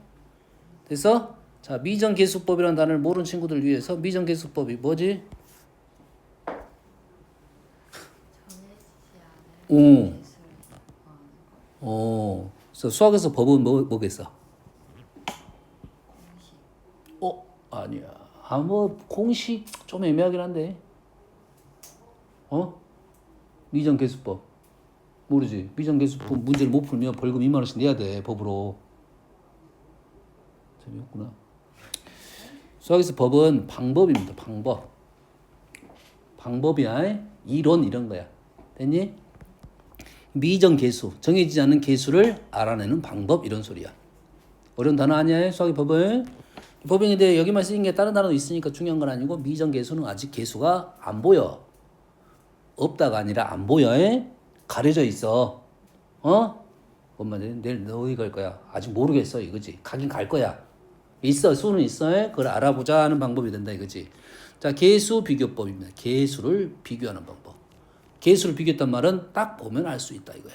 됐어? 자, 미정계수법이라는 단어를 모르는 친구들 위해서 미정계수법이 뭐지? 정해지지 오. 않은 개수를 구하는 거. 그래서 수학에서 법은 뭐겠어? 공식. 아니야. 공식 좀 애매하긴 한데. 미정계수법. 모르지? 미정계수법 문제를 못 풀면 벌금 2만 원씩 내야 돼, 법으로. 재미없구나. 수학에서 법은 방법입니다. 방법이야. 이론 이런 거야. 됐니? 미정계수, 정해지지 않은 계수를 알아내는 방법 이런 소리야. 어려운 단어 아니야? 수학의 법은. 법인인데 여기만 쓰인 게 다른 단어도 있으니까 중요한 건 아니고 미정계수는 아직 계수가 안 보여. 없다가 아니라 안 보여. 가려져 있어. 엄마 내일 너희 갈 거야. 아직 모르겠어 이거지. 가긴 갈 거야. 있어. 수는 있어. 그걸 알아보자 하는 방법이 된다 이거지. 자, 계수 비교법입니다. 계수를 비교하는 방법. 계수를 비교했단 말은 딱 보면 알 수 있다 이거야.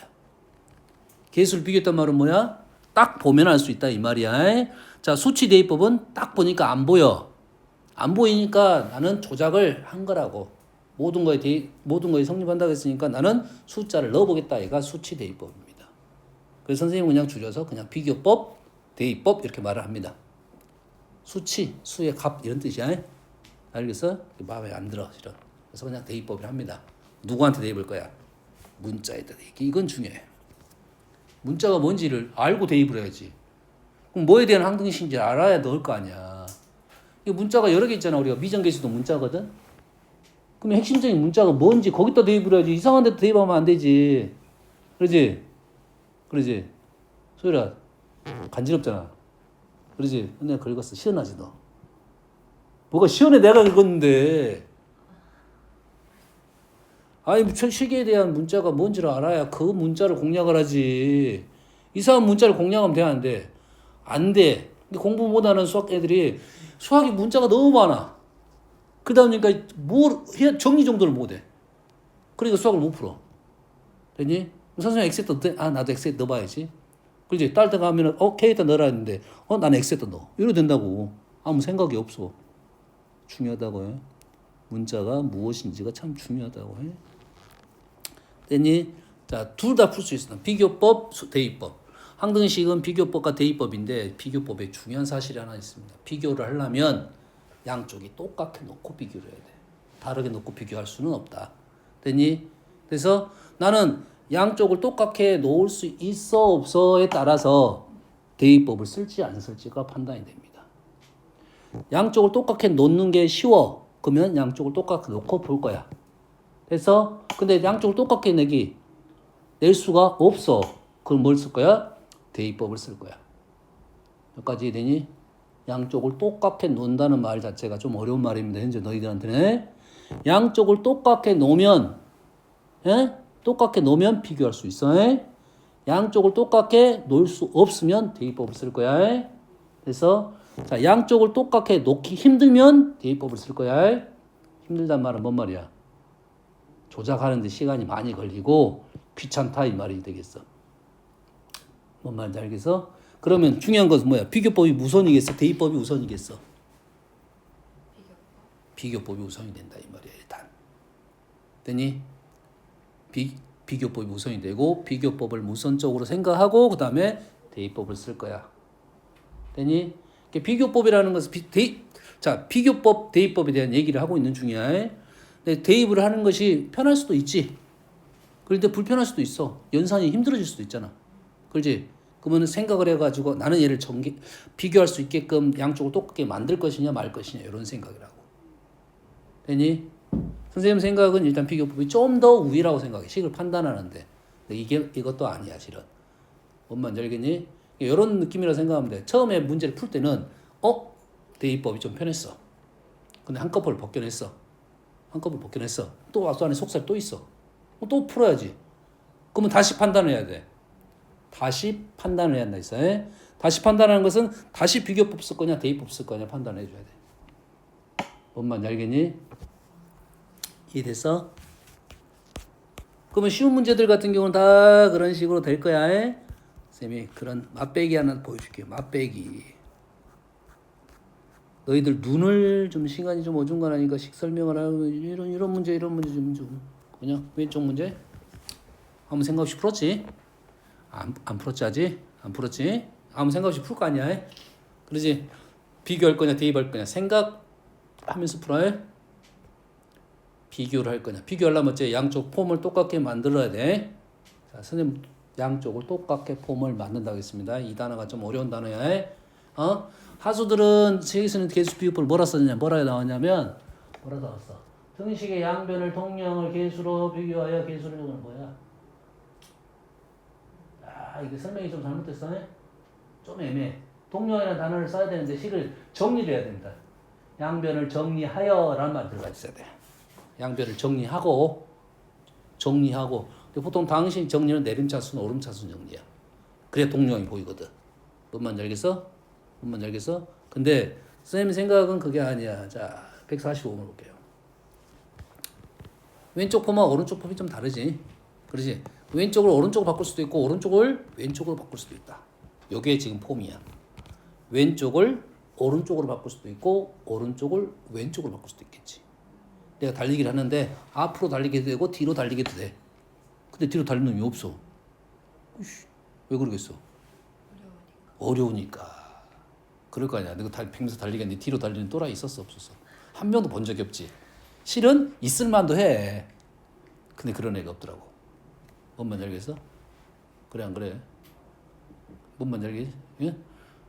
계수를 비교했단 말은 뭐야? 딱 보면 알 수 있다 이 말이야. 자, 수치 대입법은 딱 보니까 안 보여. 안 보이니까 나는 조작을 한 거라고. 모든 거에 성립한다고 했으니까 나는 숫자를 넣어보겠다. 얘가 수치 대입법입니다. 그래서 선생님은 그냥 줄여서 그냥 비교법, 대입법 이렇게 말을 합니다. 수치, 수의 값 이런 뜻이야. 알겠어? 마음에 안 들어 실은. 그래서 그냥 대입법을 합니다. 누구한테 대입할 거야? 문자에다 대입. 이건 중요해. 문자가 뭔지를 알고 대입을 해야지. 그럼 뭐에 대한 항등식인지 알아야 넣을 거 아니야. 이 문자가 여러 개 있잖아. 우리가 미정계수도 문자거든. 그럼 핵심적인 문자가 뭔지 거기다 대입을 해야지. 이상한 데도 대입하면 안 되지. 그러지? 소율아, 간지럽잖아. 그러지? 내가 긁었어. 시원하지 너? 뭐가 시원해? 내가 긁었는데. 시계에 대한 문자가 뭔지를 알아야 그 문자를 공략을 하지. 이상한 문자를 공략하면 돼, 안 돼? 안 돼. 근데 공부 못하는 수학 애들이 수학이 문자가 너무 많아. 그러다 보니까 정리 정도를 못해. 그러니까 수학을 못 풀어. 됐니? 선생님 엑세터 나도 엑세터 넣어봐야지. 그렇지? 딸 때 가면은 K에다 넣으라 했는데 나는 엑세터 넣어. 이러면 된다고. 아무 생각이 없어. 중요하다고 해. 문자가 무엇인지가 참 중요하다고 해. 됐니? 자, 둘 다 풀 수 있어. 비교법, 대입법. 항등식은 비교법과 대입법인데 비교법에 중요한 사실이 하나 있습니다. 비교를 하려면 양쪽이 똑같게 놓고 비교를 해야 돼. 다르게 놓고 비교할 수는 없다. 됐니? 그래서 나는 양쪽을 똑같게 놓을 수 있어 없어에 따라서 대입법을 쓸지 안 쓸지가 판단이 됩니다. 양쪽을 똑같게 놓는 게 쉬워. 그러면 양쪽을 똑같게 놓고 볼 거야. 그래서 근데 양쪽을 똑같게 낼 수가 없어. 그럼 뭘 쓸 거야? 대입법을 쓸 거야. 여기까지 되니? 양쪽을 똑같게 놓는다는 말 자체가 좀 어려운 말입니다. 현재 너희들한테는. 양쪽을 똑같게 놓으면 똑같게 놓으면 비교할 수 있어. 양쪽을 똑같게 놓을 수 없으면 대입법을 쓸 거야. 그래서 자, 양쪽을 똑같게 놓기 힘들면 대입법을 쓸 거야. 힘들단 말은 뭔 말이야? 조작하는데 시간이 많이 걸리고 귀찮다 이 말이 되겠어. 뭔 말인지 알겠어? 그러면 중요한 것은 뭐야? 비교법이 우선이겠어? 대입법이 우선이겠어? 비교법이 우선이 된다 이 말이야 일단. 됐니? 비교법이 우선이 되고 비교법을 우선적으로 생각하고 그 다음에 대입법을 쓸 거야. 되니? 비교법이라는 것은 비교법, 대입법에 대한 얘기를 하고 있는 중이야. 근데 대입을 하는 것이 편할 수도 있지. 그런데 불편할 수도 있어. 연산이 힘들어질 수도 있잖아. 그렇지? 그러면 생각을 해가지고 나는 얘를 비교할 수 있게끔 양쪽을 똑같게 만들 것이냐 말 것이냐 이런 생각이라고. 되니? 선생님 생각은 일단 비교법이 좀 더 우위라고 생각해. 식을 판단하는데. 근데 이것도 아니야 실은. 뭔 말인지 알겠니? 이런 느낌이라 생각하면 돼. 처음에 문제를 풀 때는 대입법이 좀 편했어. 근데 한꺼번에 벗겨냈어. 또 앞서 안에 속살 또 있어. 또 풀어야지. 그러면 다시 판단을 해야 돼. 다시 판단을 해야 한다 있어. 다시 판단하는 것은 다시 비교법 쓸 거냐 대입법 쓸 거냐 판단해 줘야 돼. 뭔 말인지 알겠니? 이해됐어? 그러면 쉬운 문제들 같은 경우는 다 그런 식으로 될 거야. 쌤이 그런 맛배기 하나 보여줄게요. 맛배기. 너희들 눈을 좀 시간이 좀 어중간하니까 식 설명을 하면 이런 문제 좀 그냥 왼쪽 문제 아무 생각 없이 풀었지? 안 풀었지 아직? 안 풀었지? 아무 생각 없이 풀 거 아니야? 그러지? 비교할 거냐 대입할 거냐 생각하면서 풀어야 비교를 할 거냐. 비교하려면 이제 양쪽 폼을 똑같게 만들어야 돼. 자, 선생님 양쪽을 똑같게 폼을 만든다고 했습니다. 이 단어가 좀 어려운 단어야. 하수들은 책에서는 개수 비교법을 뭐라 썼냐? 뭐라 나왔냐면 뭐라 나왔어? 등식의 양변을 동량을 개수로 비교하여 개수를 적는 뭐야? 이게 설명이 좀 잘못됐어. 좀 애매해. 동량이라는 단어를 써야 되는데 식을 정리를 해야 됩니다. 양변을 정리하여라는 말이 들어가 있어야 돼. 양변을 정리하고 근데 보통 당시 정리는 내림차순 오름차순 정리야. 그래야 동량이 보이거든. 뭔 말인지 알겠어? 근데 선생님 생각은 그게 아니야. 자 145번 볼게요. 왼쪽 폼과 오른쪽 폼이 좀 다르지. 그러지? 왼쪽을 오른쪽으로 바꿀 수도 있고 오른쪽을 왼쪽으로 바꿀 수도 있다. 요게 지금 폼이야. 왼쪽을 오른쪽으로 바꿀 수도 있고 오른쪽을 왼쪽으로 바꿀 수도 있겠지. 내가 달리기를 하는데 앞으로 달리게 되고 뒤로 달리게도 돼. 근데 뒤로 달리는 놈이 없어. 왜 그러겠어? 어려우니까. 그럴 거 아니야. 내가 평소 달리겠는데 뒤로 달리는 또라이 있었어 없었어? 한 명도 본 적이 없지. 실은 있을 만도 해. 근데 그런 애가 없더라고. 뭔 말인지 알겠어? 그래 안 그래? 뭔 말인지 알겠지? 예?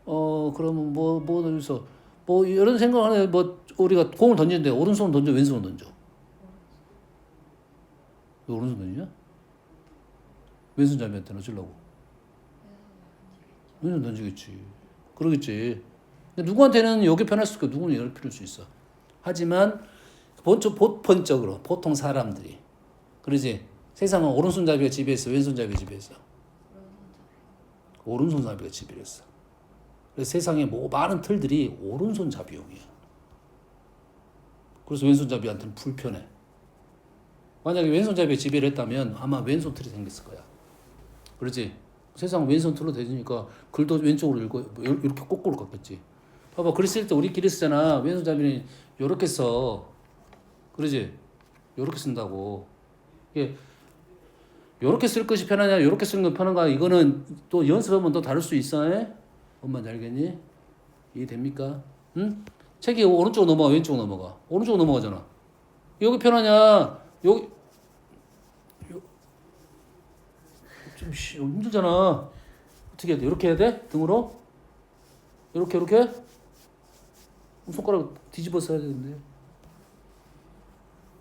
그러면 뭐 여기서 뭐 이런 생각하네. 뭐 우리가 공을 던지는데 오른손으로 던져 왼손으로 던져? 왜 오른손 던지냐? 왼손잡이한테 넣으려고. 왼손 던지겠지. 그러겠지. 근데 누구한테는 여기 편할 수 있고 누구는 여기 편할 수 있어. 하지만 보편적으로 보통 사람들이 그러지. 세상은 오른손잡이가 지배했어. 왼손잡이가 지배했어. 오른손잡이가 지배했어. 그래서 세상에 많은 틀들이 오른손잡이용이야. 그래서 왼손잡이한테는 불편해. 만약에 왼손잡이가 지배를 했다면 아마 왼손 틀이 생겼을 거야. 그렇지? 세상은 왼손 틀로 되니까 글도 왼쪽으로 읽고 이렇게 거꾸로 갔겠지. 봐봐, 글 쓸 때 우리끼리 쓰잖아. 왼손잡이는 요렇게 써. 그러지? 요렇게 쓴다고. 이게 요렇게 쓸 것이 편하냐, 요렇게 쓰는 거 편한가, 이거는 또 연습하면 또 다를 수 있어. 엄마 알겠니? 이해됩니까? 응? 책이 오른쪽으로 넘어가, 왼쪽으로 넘어가? 오른쪽으로 넘어가잖아. 여기 편하냐, 여기 좀 힘들잖아. 어떻게 해야 돼? 이렇게 해야 돼? 등으로? 이렇게? 손가락 뒤집어 써야 되는데.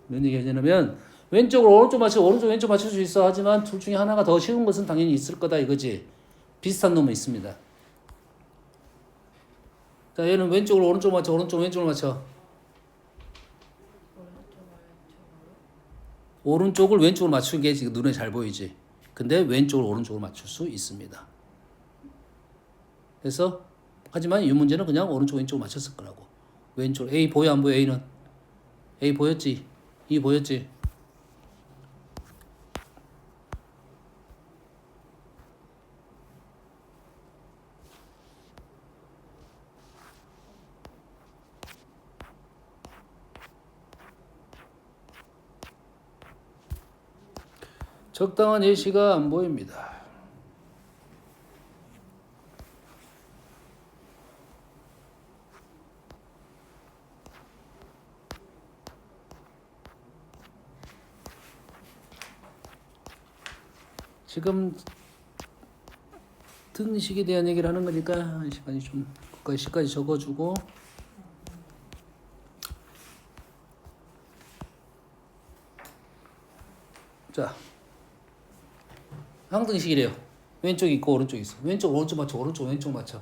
뭔 얘기 하냐면 왼쪽으로 오른쪽 맞추고 오른쪽 왼쪽 맞출 수 있어. 하지만 둘 중에 하나가 더 쉬운 것은 당연히 있을 거다 이거지. 비슷한 놈은 있습니다. 자, 얘는 왼쪽으로 오른쪽 맞춰, 오른쪽 왼쪽으로 맞춰. 오른쪽을 왼쪽으로 맞추는 게 지금 눈에 잘 보이지. 근데 왼쪽을 오른쪽으로 맞출 수 있습니다. 그래서 하지만 이 문제는 그냥 오른쪽 왼쪽으로 맞췄을 거라고. 왼쪽 A 보여 안 보여? A는 A 보였지? E 보였지? 적당한 예시가 안 보입니다. 지금 등식에 대한 얘기를 하는 거니까 시간이 좀 시까지 적어주고. 자, 항등식이래요. 왼쪽 있고 오른쪽 있어. 왼쪽 오른쪽 맞춰. 오른쪽 왼쪽 맞춰.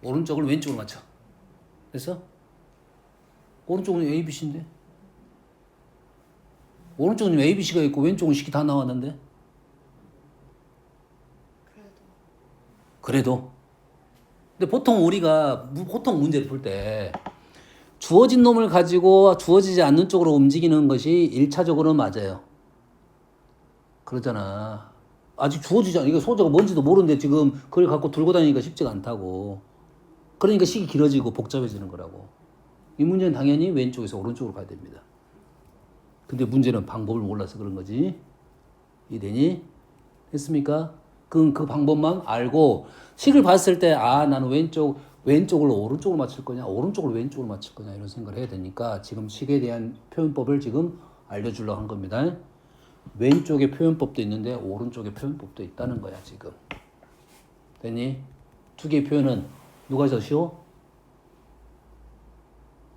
오른쪽을 왼쪽으로 맞춰. 됐어? 오른쪽은 A, B, C인데. 오른쪽은 A, B, C가 있고 왼쪽은 식이 다 나왔는데. 그래도. 근데 보통 우리가 보통 문제를 풀 때 주어진 놈을 가지고 주어지지 않는 쪽으로 움직이는 것이 1차적으로는 맞아요. 그러잖아. 아직 주어지지 않아. 이거 소재가 뭔지도 모르는데 지금 그걸 갖고 들고 다니기가 쉽지가 않다고. 그러니까 식이 길어지고 복잡해지는 거라고. 이 문제는 당연히 왼쪽에서 오른쪽으로 가야 됩니다. 근데 문제는 방법을 몰라서 그런 거지. 이해되니? 했습니까? 그 방법만 알고 식을 봤을 때 나는 왼쪽을 오른쪽으로 맞출 거냐 오른쪽을 왼쪽으로 맞출 거냐 이런 생각을 해야 되니까 지금 식에 대한 표현법을 지금 알려주려고 한 겁니다. 왼쪽에 표현법도 있는데 오른쪽에 표현법도 있다는 거야 지금. 됐니? 두 개의 표현은 누가 더 쉬워?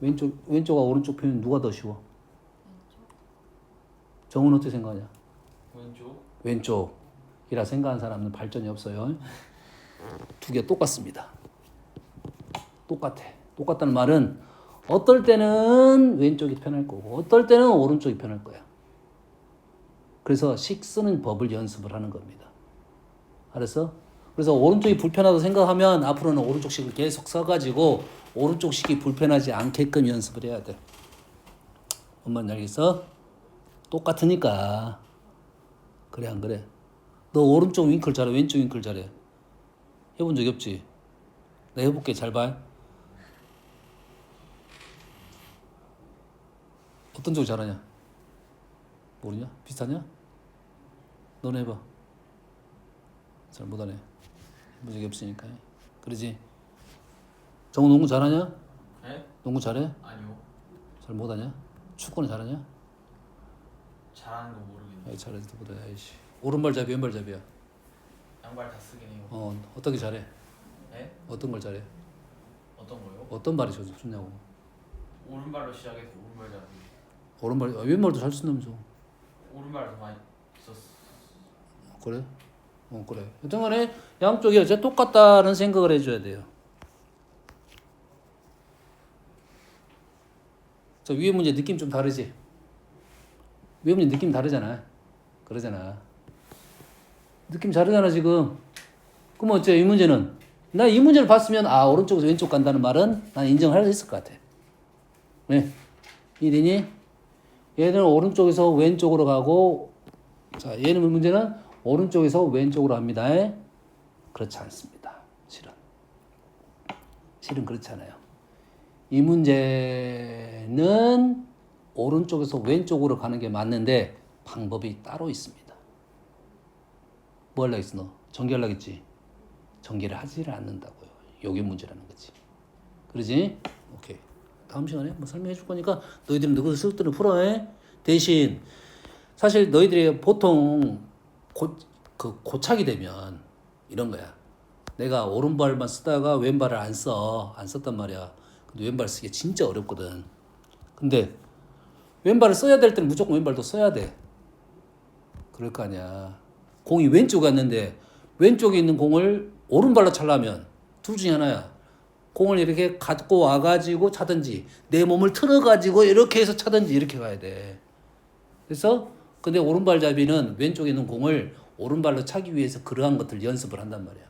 왼쪽과 오른쪽 표현 누가 더 쉬워? 정은 어떻게 생각하냐? 왼쪽이라 생각하는 사람은 발전이 없어요. 두 개 똑같습니다. 똑같다는 말은 어떨 때는 왼쪽이 편할 거고 어떨 때는 오른쪽이 편할 거야. 그래서 식 쓰는 법을 연습을 하는 겁니다. 알았어? 그래서 오른쪽이 불편하다고 생각하면 앞으로는 오른쪽 식을 계속 써가지고 오른쪽 식이 불편하지 않게끔 연습을 해야 돼. 엄마는 알겠어? 똑같으니까. 그래 안 그래? 너 오른쪽 윙클 잘해 왼쪽 윙클 잘해? 해본 적이 없지? 내가 해볼게. 잘 봐. 어떤 쪽 잘하냐? 모르냐? 비슷하냐? 너네 해봐. 잘 못하네. 해본 적이 없으니까. 그러지? 정우 농구 잘하냐? 네? 농구 잘해? 아니요. 잘 못하냐? 축구는 잘하냐? 잘하는 거 모르겠네. 잘해도 보다. 아이씨. 오른발잡이 왼발잡이야. 양발 다 쓰긴 해요. 어떻게 잘해? 네? 어떤 걸 잘해? 어떤 거요? 어떤 발이 좋냐고. 오른발로 시작해서 오른발 잡기. 오른발 왼발도 잘 쓴다면서. 오른발도 많이 썼어. 그래? 그래. 여튼간에 양쪽이 어째 똑같다는 생각을 해줘야 돼요. 저 위에 문제 느낌 좀 다르지? 위에 문제 느낌 다르잖아. 그러잖아. 느낌 다르잖아 지금. 그럼 어째 이 문제는? 나 이 문제를 봤으면 오른쪽에서 왼쪽 간다는 말은 난 인정할 수 있을 것 같아. 왜? 이해되니? 얘는 오른쪽에서 왼쪽으로 가고 자 얘는 문제는 오른쪽에서 왼쪽으로 합니다. 그렇지 않습니다. 실은 그렇지 않아요. 이 문제는 오른쪽에서 왼쪽으로 가는 게 맞는데 방법이 따로 있습니다. 뭐 하려고 했어 너? 전개하려고 했지? 전개를 하지를 않는다고요. 요게 문제라는 거지. 그러지? 오케이. 다음 시간에 뭐 설명해 줄 거니까 너희들은 너희 스스로 풀어. 대신 사실 너희들이 보통 고착이 되면 이런 거야. 내가 오른발만 쓰다가 왼발을 안 썼단 말이야. 근데 왼발 쓰기 진짜 어렵거든. 근데 왼발을 써야 될 때는 무조건 왼발도 써야 돼. 그럴 거 아니야. 공이 왼쪽에 왔는데 왼쪽에 있는 공을 오른발로 차려면 둘 중에 하나야. 공을 이렇게 갖고 와가지고 차든지 내 몸을 틀어가지고 이렇게 해서 차든지 이렇게 가야 돼. 그래서 근데 오른발잡이는 왼쪽에 있는 공을 오른발로 차기 위해서 그러한 것들 연습을 한단 말이야.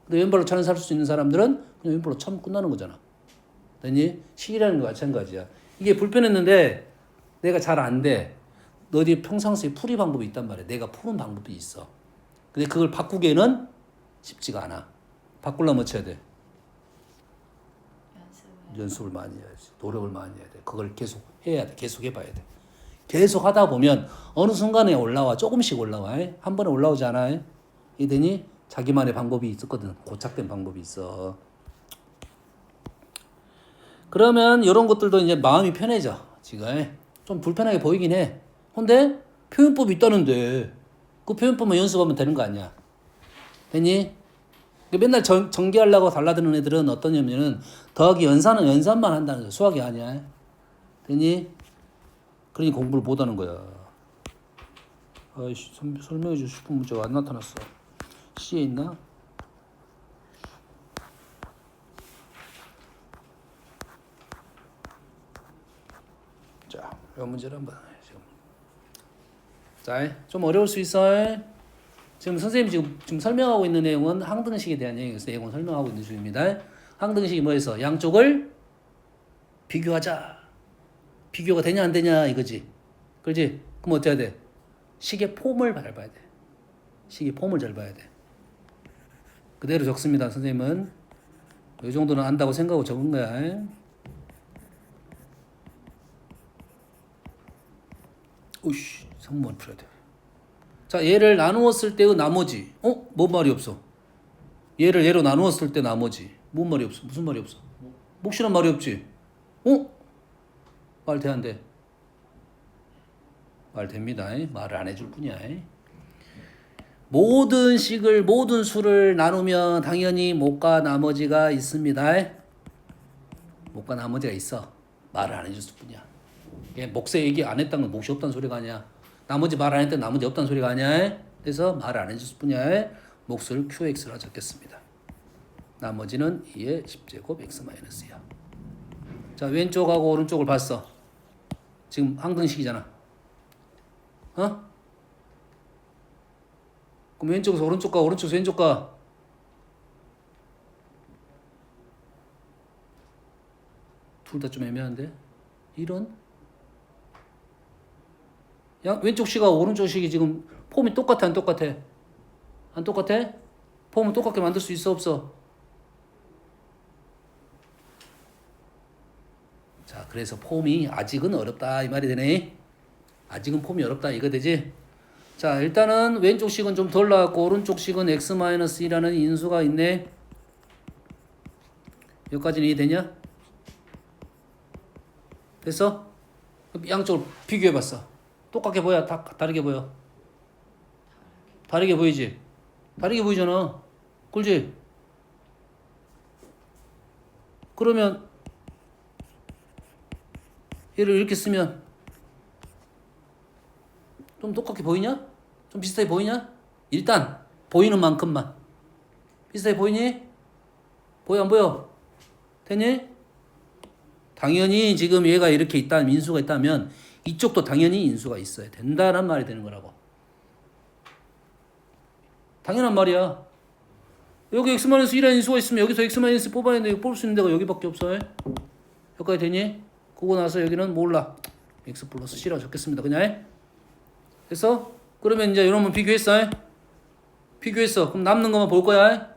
근데 왼발로 차는 살 수 있는 사람들은 그냥 왼발로 차면 끝나는 거잖아. 됐니? 식이라는 거 마찬가지야. 이게 불편했는데 내가 잘 안 돼. 너희들이 평상시에 풀이 방법이 있단 말이야. 내가 푸는 방법이 있어. 근데 그걸 바꾸기에는 쉽지가 않아. 바꾸려면 어찌 해야 돼? 연습을 많이 해야지. 노력을 많이 해야 돼. 그걸 계속 해야 돼. 계속 해봐야 돼. 계속 하다 보면 어느 순간에 올라와. 조금씩 올라와. 한 번에 올라오지 않아. 이더니 자기만의 방법이 있었거든. 고착된 방법이 있어. 그러면 이런 것들도 이제 마음이 편해져. 지금 좀 불편하게 보이긴 해. 근데 표현법이 있다는데 그 표현법만 연습하면 되는 거 아니야. 됐니? 맨날 전개하려고 달라드는 애들은 어떠냐면은 더하기 연산은 연산만 한다는 거야. 수학이 아니야. 됐니? 그러니 공부를 못 하는 거야. 아이씨, 설명해 주고 싶은 문제가 안 나타났어. C에 있나? 자, 이 문제를 한번 지금. 자, 좀 어려울 수 있어. 지금 선생님이 지금 설명하고 있는 내용은 항등식에 대한 내용을 설명하고 있는 중입니다. 항등식이 뭐해서 양쪽을 비교하자. 비교가 되냐 안 되냐 이거지. 그렇지? 그럼 어떻게 해야 돼? 식의 폼을 잘 봐야 돼. 식의 폼을 잘 봐야 돼. 그대로 적습니다. 선생님은 이 정도는 안다고 생각하고 적은 거야. 오씨, 3번 풀어야 돼. 자, 얘를 나누었을 때의 나머지. 뭔 말이 없어? 얘를 얘로 나누었을 때 나머지. 뭔 말이 없어? 무슨 말이 없어? 몫이란 말이 없지? 말 돼, 안 돼? 말 됩니다. 말을 안 해줄 뿐이야. 모든 수를 나누면 당연히 몫과 나머지가 있습니다. 몫과 나머지가 있어. 말을 안 해줄 뿐이야. 얘 몫에 얘기 안 했다는 건 몫이 없다는 소리가 아니야. 나머지 말 안 했다는 나머지 없다는 소리가 아니야. 그래서 말을 안 해줄 뿐이야. 몫을 QX라 적겠습니다. 나머지는 2의 10제곱 X-야. 자, 왼쪽하고 오른쪽을 봤어. 지금 항등식이잖아. 그럼 왼쪽에서 오른쪽과 오른쪽에서 왼쪽과 둘 다 좀 애매한데? 이런? 왼쪽 식과 오른쪽 식이 지금 폼이 똑같아 안 똑같아? 안 똑같아? 폼은 똑같게 만들 수 있어 없어? 자, 그래서 폼이 아직은 어렵다 이 말이 되네. 아직은 폼이 어렵다 이거 되지? 자, 일단은 왼쪽 식은 좀 덜 나왔고 오른쪽 식은 x-2라는 인수가 있네. 여기까지는 이해되냐? 됐어? 양쪽을 비교해봤어. 똑같게 보여? 다르게 보여? 다르게 보이지? 다르게 보이잖아. 그렇지? 그러면 얘를 이렇게 쓰면 좀 똑같게 보이냐? 좀 비슷하게 보이냐? 일단 보이는 만큼만. 비슷하게 보이니? 보여 안 보여? 되니? 당연히 지금 얘가 이렇게 있다면 인수가 있다면 이쪽도 당연히 인수가 있어야 된다는 말이 되는 거라고. 당연한 말이야. 여기 x-1이라는 인수가 있으면 여기서 x-1 뽑아야 되는데 뽑을 수 있는 데가 여기밖에 없어. 여기까지 되니? 그거 나서 여기는 몰라. x 플러스 c라고 적겠습니다. 그냥. 됐어? 그러면 이제 이런 거 비교했어. 비교했어. 그럼 남는 것만 볼 거야.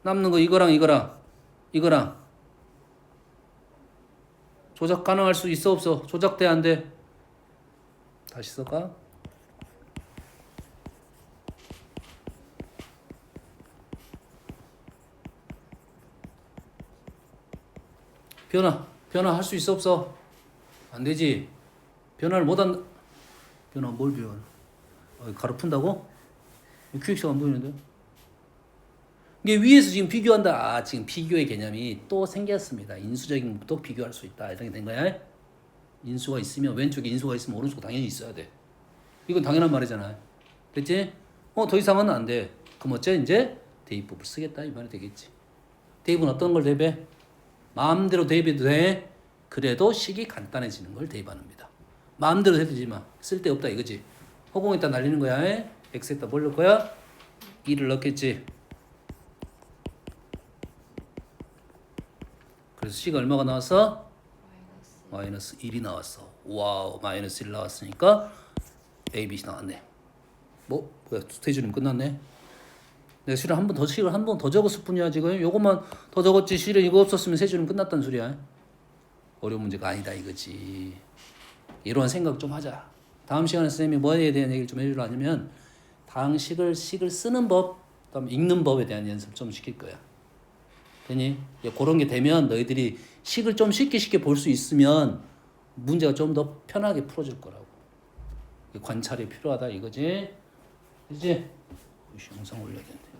남는 거 이거랑 조작 가능할 수 있어 없어? 조작돼 안 돼? 다시 써가. 변화 할 수 있어 없어? 안 되지. 변화를 못한. 변화 뭘 변화? 가로 푼다고? QX가 안 보이는데? 이게 위에서 지금 비교한다. 지금 비교의 개념이 또 생겼습니다. 인수적인 것도 비교할 수 있다. 이렇게 된 거야. 인수가 있으면 왼쪽에 인수가 있으면 오른쪽 당연히 있어야 돼. 이건 당연한 말이잖아. 됐지? 더 이상은 안 돼. 그럼 어째 이제 대입법을 쓰겠다 이 말이 되겠지. 대입은 어떤 걸 대입해? 마음대로 대입해도 돼. 그래도 식이 간단해지는 걸 대입합니다. 마음대로 해도 마. 쓸데없다 이거지. 허공에다 날리는 거야. x에다 뭘 넣을 거야? 2를 넣겠지. 그래서 C가 얼마가 나왔어? 마이너스 1이 나왔어. 와우, 마이너스 1 나왔으니까 A, B 나왔네. 뭐야, 스테이지는 끝났네. 내가 실은 한 번 더 적었을 뿐이야 지금. 요것만 더 적었지. 실은 이거 없었으면 세 줄은 끝났다는 소리야. 어려운 문제가 아니다 이거지. 이런 생각 좀 하자. 다음 시간에 선생님이 뭐에 대한 얘기를 좀 해주려면 식을 쓰는 법, 그다음 읽는 법에 대한 연습 좀 시킬 거야. 되니? 그런 게 되면 너희들이 식을 좀 쉽게 볼 수 있으면 문제가 좀 더 편하게 풀어질 거라고. 관찰이 필요하다 이거지. 그지? 영상 올려야 되는데.